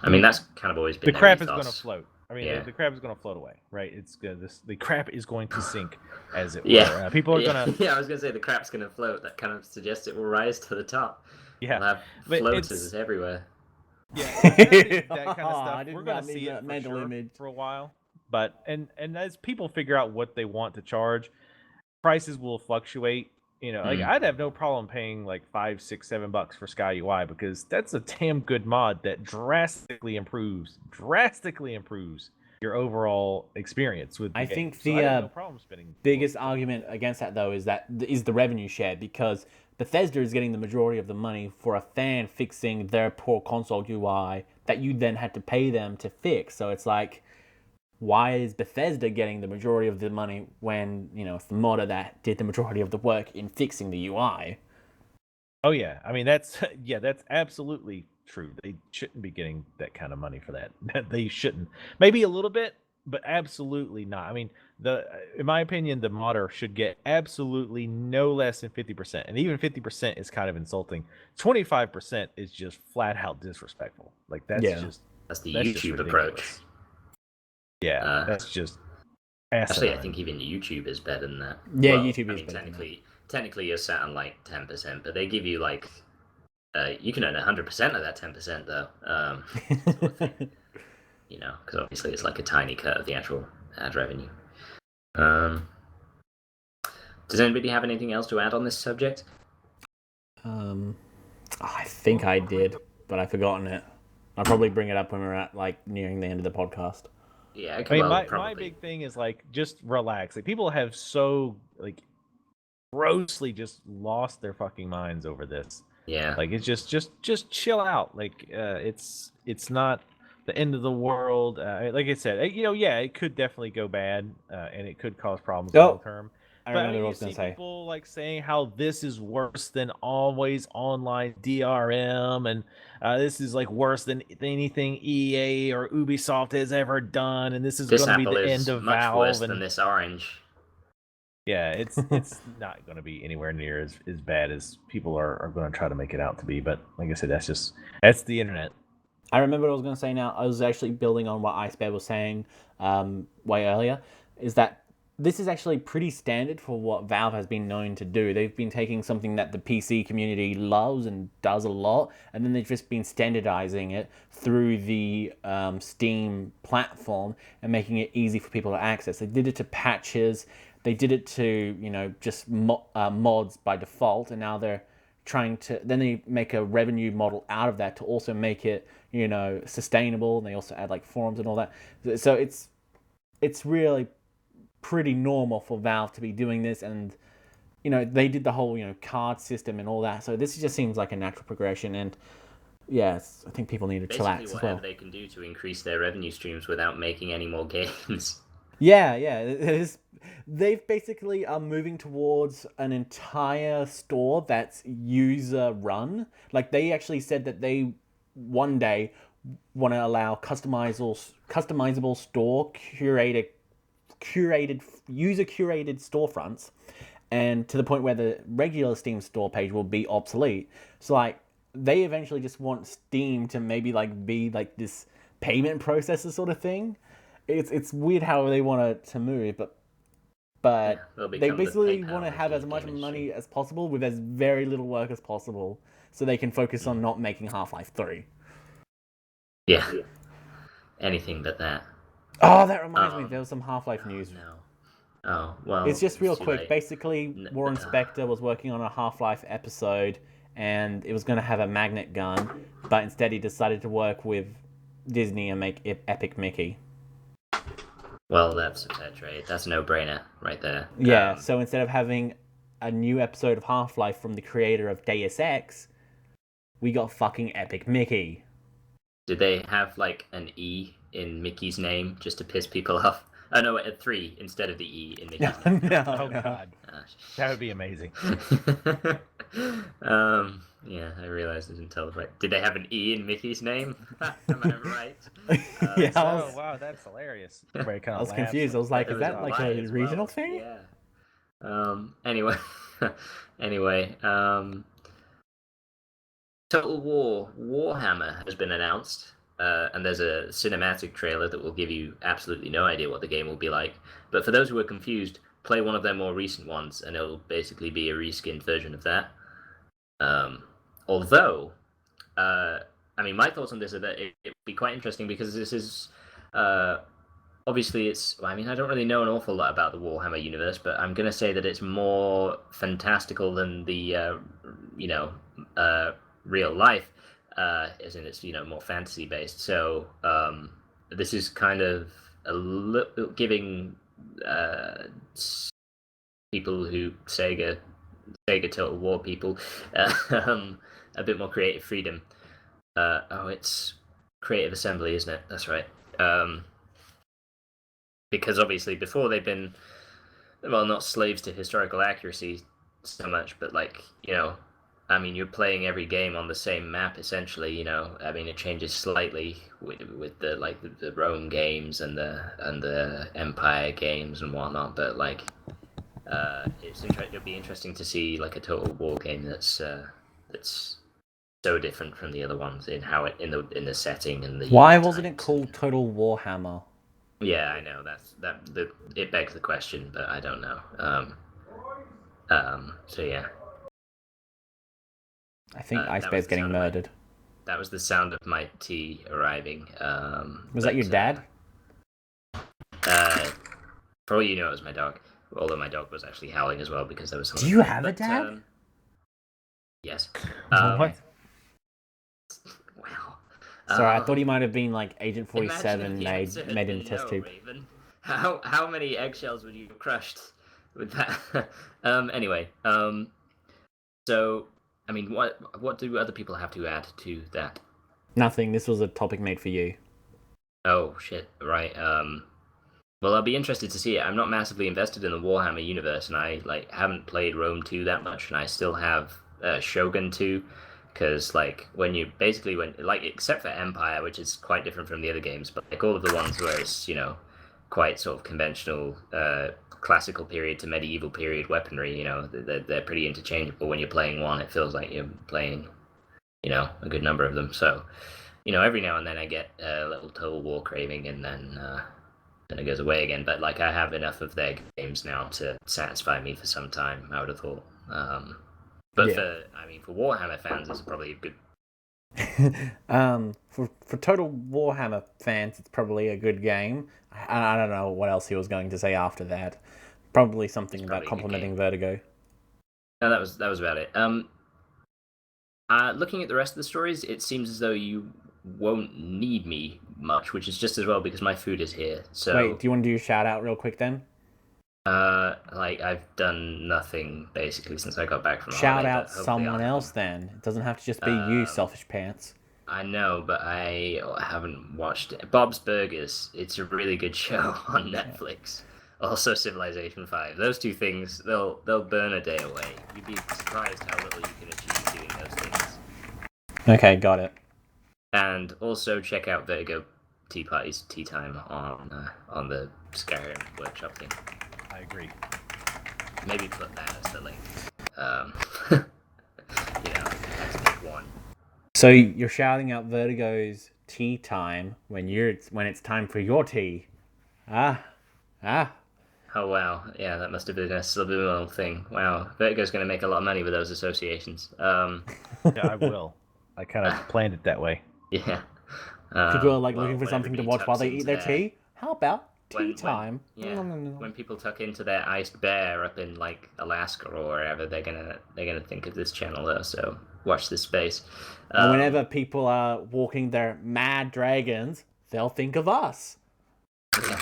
I mean, that's kind of always been the crap is going to float. I mean, the crap is going to float away, right? The crap is going to sink, as it were. Yeah. People are going to. Yeah, I was going to say the crap's going to float. That kind of suggests it will rise to the top. Yeah, we'll have floaters everywhere. Yeah, that kind of stuff. We're going to see it for a while. But and as people figure out what they want to charge, prices will fluctuate. Like I'd have no problem paying like $5, $6, $7 for Sky UI, because that's a damn good mod that drastically improves your overall experience with the I game. think the biggest argument against that though is the revenue share, because Bethesda is getting the majority of the money for a fan fixing their poor console UI that you then had to pay them to fix. So it's like, why is Bethesda getting the majority of the money when, it's the modder that did the majority of the work in fixing the UI? Oh yeah, I mean that's absolutely true. They shouldn't be getting that kind of money for that. They shouldn't. Maybe a little bit, but absolutely not. I mean, in my opinion, the modder should get absolutely no less than 50%, and even 50% is kind of insulting. 25% is just flat out disrespectful. Like that's the YouTube approach. Yeah, that's just asinine. Actually, I think even YouTube is better than that. Yeah, YouTube is better. Technically, you're set on like 10%, but they give you like you can earn 100% of that 10% though. Sort of thing. Because obviously it's like a tiny cut of the actual ad revenue. Does anybody have anything else to add on this subject? I think I did, but I've forgotten it. I'll probably bring it up when we're at like nearing the end of the podcast. Yeah, I mean, my probably. big thing is like just relax. Like people have so like grossly just lost their fucking minds over this. Yeah. Like it's just chill out. Like it's not the end of the world. Like I said, yeah, it could definitely go bad, and it could cause problems long term. I But remember what I you was going see to say. people like saying how this is worse than always online DRM, and this is like worse than anything EA or Ubisoft has ever done, and this is going to be the end of much Valve. Worse and than this orange. Yeah, it's not going to be anywhere near as bad as people are going to try to make it out to be. But like I said, that's the internet. I remember what I was going to say now. I was actually building on what IceBear was saying way earlier, is that this is actually pretty standard for what Valve has been known to do. They've been taking something that the PC community loves and does a lot, and then they've just been standardizing it through the Steam platform and making it easy for people to access. They did it to patches. They did it to, just mods by default, and now they're trying to, then they make a revenue model out of that to also make it, sustainable, and they also add like forums and all that. So it's really pretty normal for Valve to be doing this, and they did the whole card system and all that. So this just seems like a natural progression, and yes, I think people need to chillax as well. Whatever they can do to increase their revenue streams without making any more games. Yeah. They've basically are moving towards an entire store that's user run. Like they actually said that they one day want to allow customizable store curated user curated storefronts, and to the point where the regular Steam store page will be obsolete. So like they eventually just want Steam to maybe like be like this payment processor sort of thing. It's weird how they want it to move, but they basically want to have as much money as possible with as very little work as possible, so they can focus on not making Half-Life 3. Yeah. Anything but that. Oh, that reminds me, there was some Half-Life news. No. Oh, well. It's just real quick. Late. Basically, Warren Spector was working on a Half-Life episode, and it was going to have a magnet gun, but instead he decided to work with Disney and make Epic Mickey. Well, that's a fair trade. That's a no-brainer right there. Yeah, so instead of having a new episode of Half-Life from the creator of Deus Ex, we got fucking Epic Mickey. Did they have, like, an E in Mickey's name just to piss people off? Oh, no, a 3 instead of the E in Mickey's name. No, God. That would be amazing. Yeah, I realized I didn't tell the right. Did they have an E in Mickey's name? Am I right? Yeah. Oh, wow, that's hilarious. I was confused. I was like, is that like a regional thing? Yeah. Anyway. Total War Warhammer has been announced, and there's a cinematic trailer that will give you absolutely no idea what the game will be like. But for those who are confused, play one of their more recent ones, and it'll basically be a reskinned version of that. Although, I mean, my thoughts on this are that it would be quite interesting because this is, obviously I don't really know an awful lot about the Warhammer universe, but I'm going to say that it's more fantastical than the, real life, as in it's, more fantasy based. So, this is kind of giving, people who Sega Total War people, a bit more creative freedom. It's Creative Assembly, isn't it? That's right. Because obviously before they've been, well, not slaves to historical accuracy so much, but you're playing every game on the same map essentially. It changes slightly with the Rome games and the Empire games and whatnot, but it'll be interesting to see like a Total War game that's so different from the other ones in how it in the setting and the. Why wasn't it called Total Warhammer? Yeah, I know it begs the question, but I don't know. So yeah. I think IceBear's getting murdered. That was the sound of my tea arriving. Was that your dad? For all you know, it was my dog. Although my dog was actually howling as well because there was. Do you have a dad? Yes. What? Wow. Sorry, I thought he might have been like Agent Imagine 47 if the answer had made in been a test no, tube. Raven. How many eggshells would you have crushed with that? Anyway, so I mean, what do other people have to add to that? Nothing. This was a topic made for you. Oh shit! Right. Well, I'll be interested to see it. I'm not massively invested in the Warhammer universe, and I haven't played Rome 2 that much, and I still have Shogun 2, because when except for Empire, which is quite different from the other games, but like all of the ones where it's quite sort of conventional classical period to medieval period weaponry, they're pretty interchangeable. When you're playing one, it feels like you're playing a good number of them. So every now and then I get a little Total War craving, and then it goes away again. But I have enough of their games now to satisfy me for some time, I would have thought. But Yeah. for Warhammer fans, it's probably a good. For total Warhammer fans, it's probably a good game. I don't know what else he was going to say after that. Probably something about complimenting Vertigo. No, that was about it. Looking at the rest of the stories, it seems as though you won't need me much, which is just as well because my food is here. So wait, do you want to do a shout out real quick then? I've done nothing basically since I got back from shout holiday, out someone else then. It doesn't have to just be you, selfish pants. I know, but I haven't watched it. Bob's Burgers. It's a really good show on Netflix. Also, Civilization 5. Those two things, they'll burn a day away. You'd be surprised how little you can achieve doing those things. Okay, got it. And also check out VertigoTeaparty's Tea Time on the Skyrim workshop thing. I agree. Maybe put that as the link. That's big one. So you're shouting out Vertigo's tea time when it's time for your tea. Ah. Oh wow, yeah, that must have been a subliminal thing. Wow, Vertigo's going to make a lot of money with those associations. Yeah, I will. I kind of planned it that way. Yeah. People are looking for something to watch while they eat their tea. How about tea time? When people tuck into their IceBear up in Alaska or wherever, they're gonna think of this channel though. So watch this space. And whenever people are walking their mad dragons, they'll think of us. Yeah.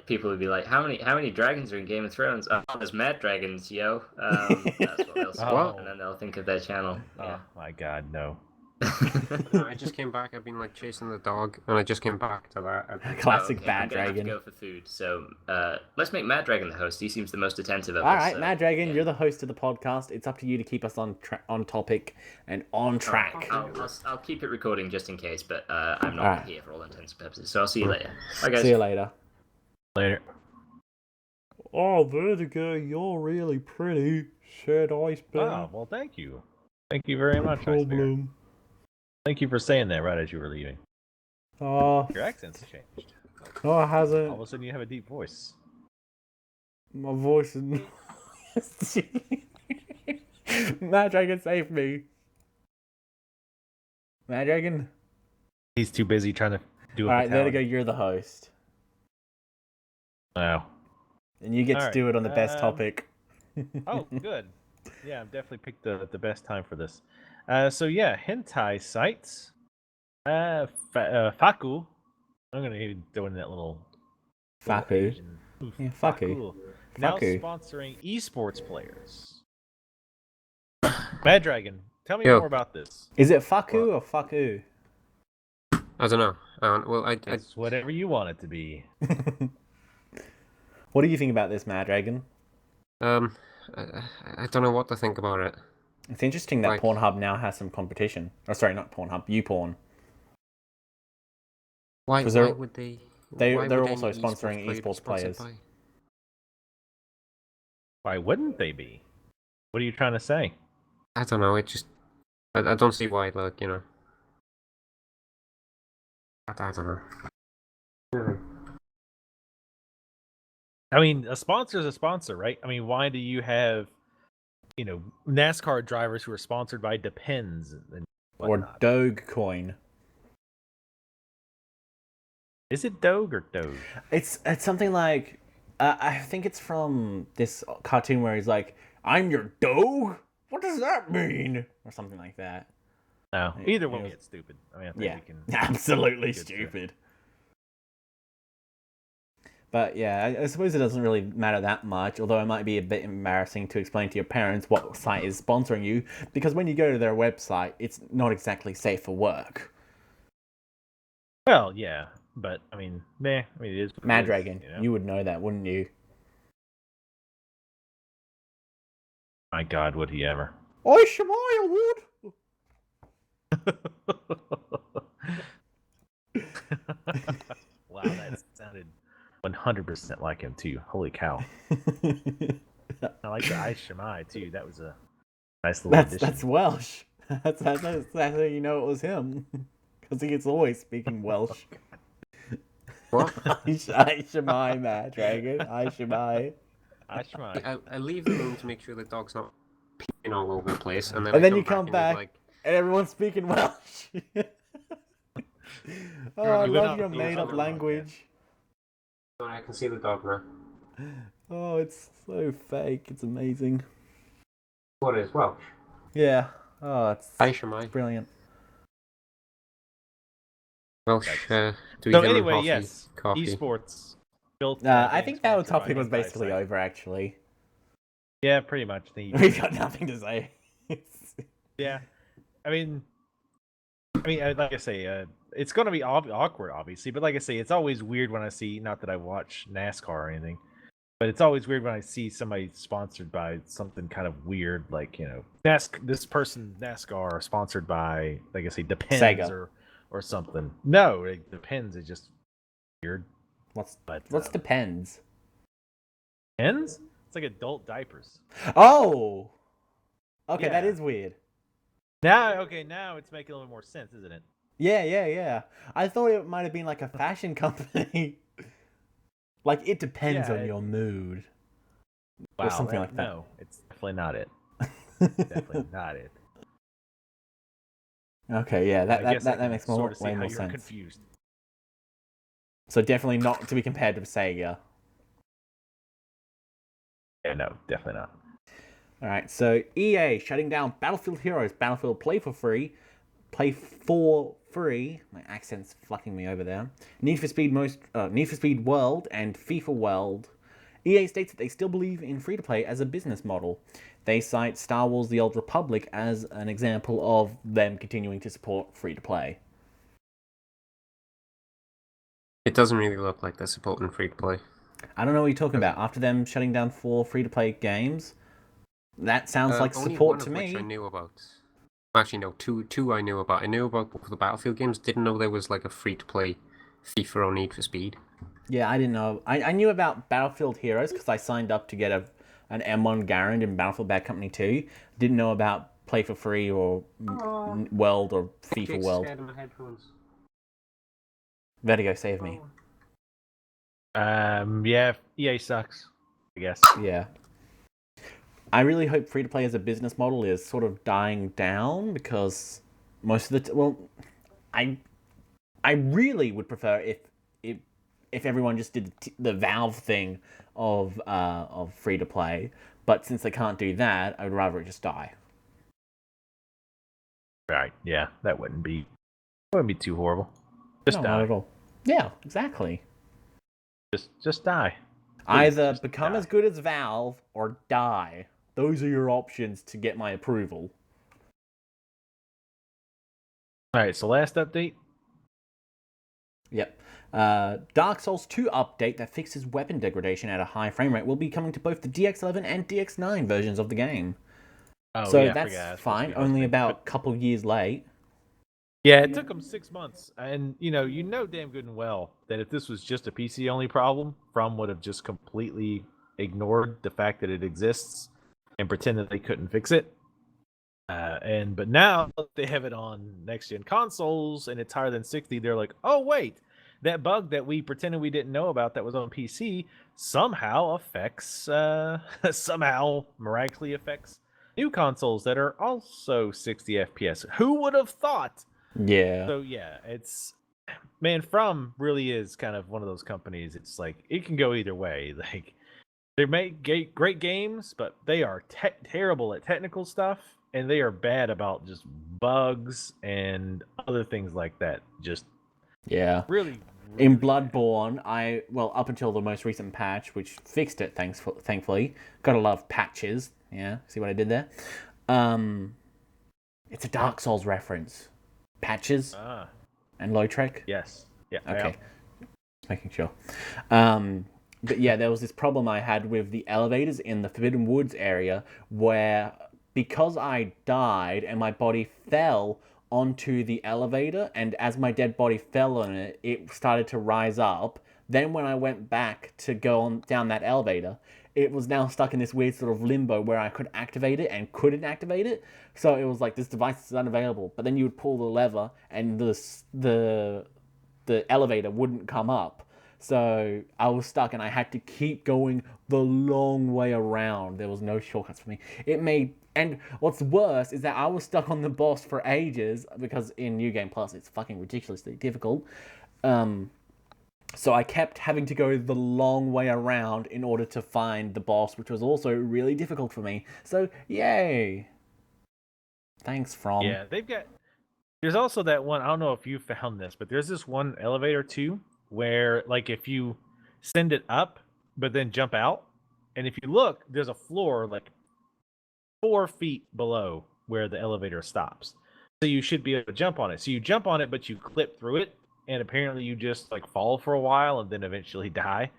People would be like, how many dragons are in Game of Thrones? Oh, there's mad dragons, yo. That's what they'll say, and then they'll think of their channel. Yeah. Oh my god, no. I just came back. I've been chasing the dog, and I just came back to that. Classic Okay, Bad I'm gonna have to Dragon. go for food. So let's make Maddragon the host. He seems the most attentive of us. All right, so, Maddragon, yeah. you're the host of the podcast. It's up to you to keep us on topic and on track. I'll keep it recording just in case, but I'm not here for all intents and purposes. So I'll see you later. Bye, guys. See you later. Later. Oh, Vertigo, you're really pretty. Said IceBear. Oh, well, thank you. Thank you very much, IceBear. Thank you for saying that right as you were leaving. Your accent's changed. No, it hasn't. All of a sudden, you have a deep voice. My voice is... Maddragon, save me. Maddragon? He's too busy trying to do it. Alright, Vertigo, you're the host. Wow. And you get to do it on the best topic. Oh, good. Yeah, I've definitely picked the best time for this. So yeah, hentai sites. Faku. I'm gonna be doing that little Faku. Yeah, Faku. Now Faku. sponsoring esports players. Maddragon, tell me more about this. Is it Faku or Faku? I don't know. It's whatever you want it to be. What do you think about this, Maddragon? I don't know what to think about it. It's interesting that Pornhub now has some competition. Oh, sorry, not Pornhub. YouPorn. Why would they? They're also sponsoring esports players. Why wouldn't they be? What are you trying to say? I don't know. It just I don't see why. I don't know. I mean, a sponsor is a sponsor, right? I mean, why do you have, NASCAR drivers who are sponsored by Depends and whatnot? Or Dogecoin? Is it Doge or Doge? It's something like I think it's from this cartoon where he's like, "I'm your dog? What does that mean?" Or something like that. No, either one gets stupid. I mean, I think we can... absolutely stupid. But yeah, I suppose it doesn't really matter that much, although it might be a bit embarrassing to explain to your parents what site is sponsoring you, because when you go to their website, it's not exactly safe for work. Well, yeah, but I mean, it is. Maddragon, you would know that, wouldn't you? My God, would he ever? I Shemaiah would. Wow, that sounded 100% like him too. Holy cow! I like the Ice Shemai too. That was a nice little addition. That's Welsh. That's how you know it was him, because he is always speaking Welsh. What? I Shemai, Maddragon. I Shemai. I leave the room to make sure the dog's not peeing all over the place, and then you come come back and everyone's speaking Welsh. Oh, I love your made-up language. I can see the dog now. Oh, it's so fake. It's amazing. What is Welsh? Yeah. Oh, it's brilliant. Welsh. So anyway, yes, coffee. Esports. I think that topic was basically over, actually. Yeah, pretty much. We've got nothing to say. Yeah, I mean, like I say, it's going to be awkward, obviously. But like I say, it's always weird when I see, not that I watch NASCAR or anything, but it's always weird when I see somebody sponsored by something kind of weird, like, you know, this person NASCAR sponsored by, like I say, Depends Sega. or something. No, it Depends. It's just weird. What's Depends? Depends? It's like adult diapers. Oh. Okay, Yeah. that is weird. Now it's making a little more sense, isn't it? Yeah. I thought it might have been like a fashion company. Like, it depends on your mood. Wow, or something like that. No, it's definitely not it. Definitely not it. Okay, yeah, that makes way more sense. Confused. So definitely not to be compared to Sega. Yeah, no, definitely not. Alright, so EA shutting down Battlefield Heroes, Battlefield Play for Free, my accent's fucking me over there, Need for Speed World, and FIFA World. EA states that they still believe in free-to-play as a business model. They cite Star Wars The Old Republic as an example of them continuing to support free-to-play. It doesn't really look like they're supporting free-to-play. I don't know what you're talking about. After them shutting down 4 free-to-play games, that sounds like support to me. Only one of which I knew about. Actually, no, two I knew about. I knew about both the Battlefield games. Didn't know there was like a free-to-play FIFA or Need for Speed. Yeah, I didn't know. I knew about Battlefield Heroes because I signed up to get an M1 Garand in Battlefield Bad Company 2. Didn't know about Play for Free or World or FIFA World. Vertigo, save me. Yeah, EA sucks, I guess. Yeah. I really hope free-to-play as a business model is sort of dying down because most of the... I really would prefer if everyone just did the Valve thing of free-to-play, but since they can't do that, I would rather it just die. Right, yeah, that wouldn't be too horrible. Just die. Not at all. Yeah, exactly. Just die. Either become as good as Valve or die. Those are your options to get my approval. Alright, so last update? Yep. Dark Souls 2 update that fixes weapon degradation at a high frame rate will be coming to both the DX11 and DX9 versions of the game. Oh, so yeah, that's fine, only about a couple years late. Yeah, it took them 6 months. And, you know damn good and well that if this was just a PC-only problem, From would have just completely ignored the fact that it exists and pretend that they couldn't fix it. But now they have it on next-gen consoles, and it's higher than 60. They're like, oh, wait, that bug that we pretended we didn't know about that was on PC somehow miraculously affects new consoles that are also 60 FPS. Who would have thought? Yeah. So, yeah, it's man, From really is kind of one of those companies. It's like it can go either way. Like they make great games, but they are terrible at technical stuff, and they are bad about just bugs and other things like that. Just Yeah. really In bad. Bloodborne, well, up until the most recent patch, which fixed it, thankfully. Gotta love patches. Yeah, see what I did there? It's a Dark Souls reference. Patches Ah, and Lotrek. yes, yeah, Okay, just making sure. But yeah, there was this problem I had with the elevators in the Forbidden Woods area where, because I died and my body fell onto the elevator, and as my dead body fell on it, it started to rise up. Then when I went back to go on down that elevator, it was now stuck in this weird sort of limbo where I could activate it and couldn't activate it. So it was like, this device is unavailable. But then you would pull the lever and the elevator wouldn't come up. So I was stuck and I had to keep going the long way around. There was no shortcuts for me. And what's worse is that I was stuck on the boss for ages because in New Game Plus it's fucking ridiculously difficult. So I kept having to go the long way around in order to find the boss, which was also really difficult for me. So yay! Thanks, From. Yeah, they've got. There's also that one. I don't know if you found this, but there's this one elevator too, where like if you send it up, but then jump out, and if you look, there's a floor like 4 feet below where the elevator stops. So you should be able to jump on it. So you jump on it, but you clip through it, and apparently you just like fall for a while and then eventually die.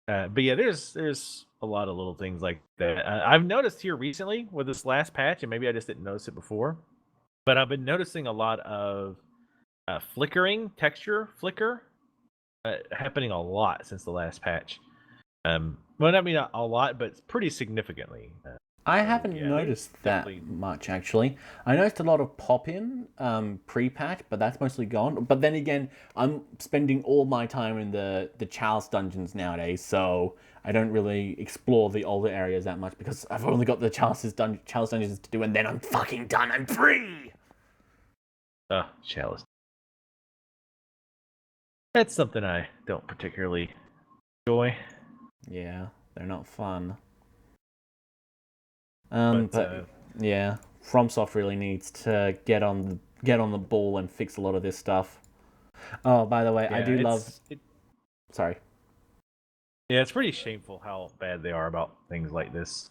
But yeah, there's a lot of little things like that. I've noticed here recently with this last patch, and maybe I just didn't notice it before, but I've been noticing a lot of flickering, texture flicker, happening a lot since the last patch. Well, I mean not a lot, but pretty significantly. I haven't yeah, noticed that much, actually. I noticed a lot of pop-in pre-patch, but that's mostly gone. But then again, I'm spending all my time in the Chalice dungeons nowadays, so I don't really explore the older areas that much because I've only got the Chalice dungeons to do, and then I'm fucking done. I'm free! Chalice. That's something I don't particularly enjoy. Yeah, they're not fun. Yeah, FromSoft really needs to get on the ball and fix a lot of this stuff. Oh, by the way, Yeah, I do love. Sorry. Yeah, it's pretty shameful how bad they are about things like this.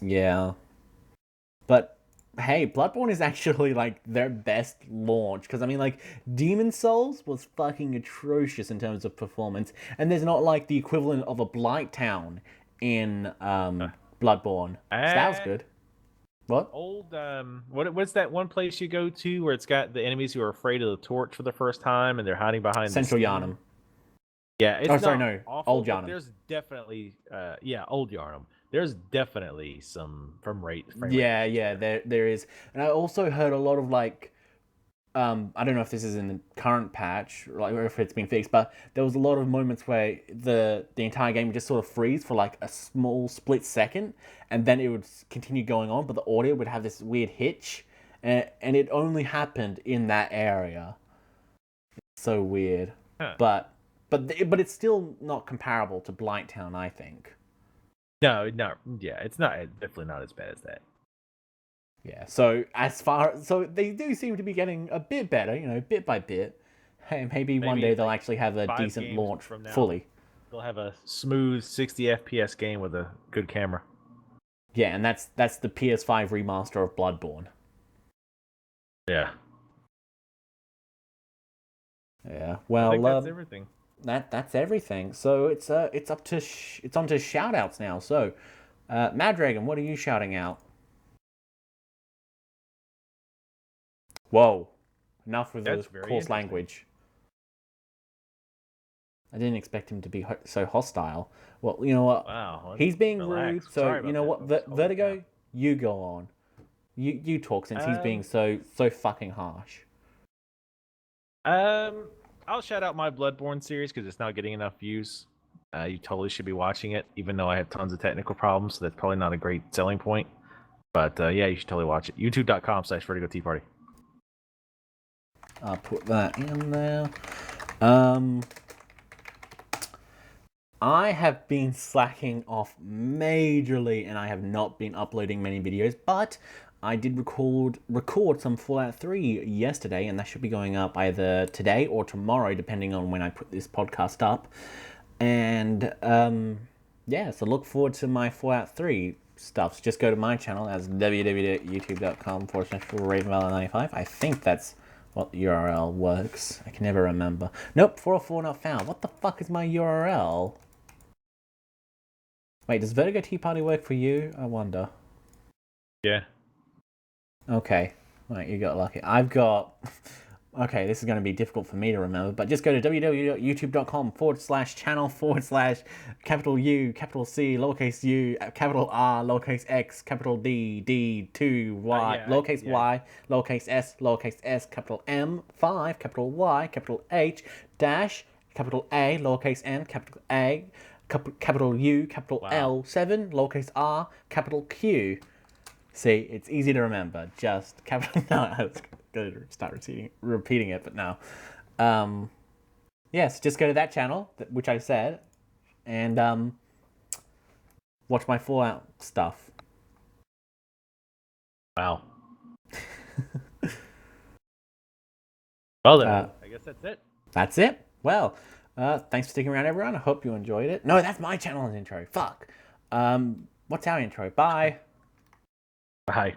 Yeah, but hey, Bloodborne is actually like their best launch because I mean, like Demon Souls was fucking atrocious in terms of performance, and there's not like the equivalent of a Blighttown in Bloodborne. So that was good. What? Old what's that one place you go to where it's got the enemies who are afraid of the torch for the first time and they're hiding behind Central Yharnam. Yeah, it's awful, Old Yharnam. There's definitely Old Yharnam. There's definitely some frame rate. Yeah, there is. And I also heard a lot of like I don't know if this is in the current patch, like, or if it's been fixed, but there was a lot of moments where the entire game would just sort of freeze for like a small split second, and then it would continue going on, but the audio would have this weird hitch, and it only happened in that area. It's so weird, but it's still not comparable to Blighttown, I think. No, it's not definitely not as bad as that. Yeah, so they do seem to be getting a bit better, bit by bit. Hey, maybe one day they'll actually have a decent launch fully. They'll have a smooth 60 FPS game with a good camera. Yeah, and that's the PS5 remaster of Bloodborne. Yeah. Yeah. Well, I think that's everything. That's everything. So it's on to shout outs now. So, Maddragon, what are you shouting out? Whoa. Enough with the coarse language. I didn't expect him to be so hostile. Well, you know what? Wow. He's being rude, so you know what? Vertigo, you go on. You talk since he's being so fucking harsh. I'll shout out my Bloodborne series because it's not getting enough views. You totally should be watching it, even though I have tons of technical problems, so that's probably not a great selling point. But yeah, you should totally watch it. YouTube.com/VertigoTeaparty. I'll put that in there. I have been slacking off majorly, and I have not been uploading many videos, but I did record some Fallout 3 yesterday, and that should be going up either today or tomorrow, depending on when I put this podcast up. And yeah, so look forward to my Fallout 3 stuff. So just go to my channel as www.youtube.com/RavenValor95. I think that's what URL works. I can never remember. Nope, 404 not found. What the fuck is my URL? Wait, does VertigoTeaparty work for you? I wonder. Yeah. Okay. Right, you got lucky. I've got... Okay, this is going to be difficult for me to remember, but just go to www.youtube.com/channel/ U, capital C, lowercase u, capital R, lowercase x, capital D, D2, Y, lowercase y, lowercase s, capital M, 5, capital Y, capital H, dash, capital A, lowercase n, capital A, capital U, capital L, 7, lowercase r, capital Q. See, it's easy to remember. Just capital... No, I was going to start repeating it, but no. Yes, just go to that channel, which I said, and watch my Fallout stuff. Wow. Well then, I guess that's it. That's it. Well, thanks for sticking around, everyone. I hope you enjoyed it. No, that's my channel's intro. Fuck. What's our intro? Bye. Bye.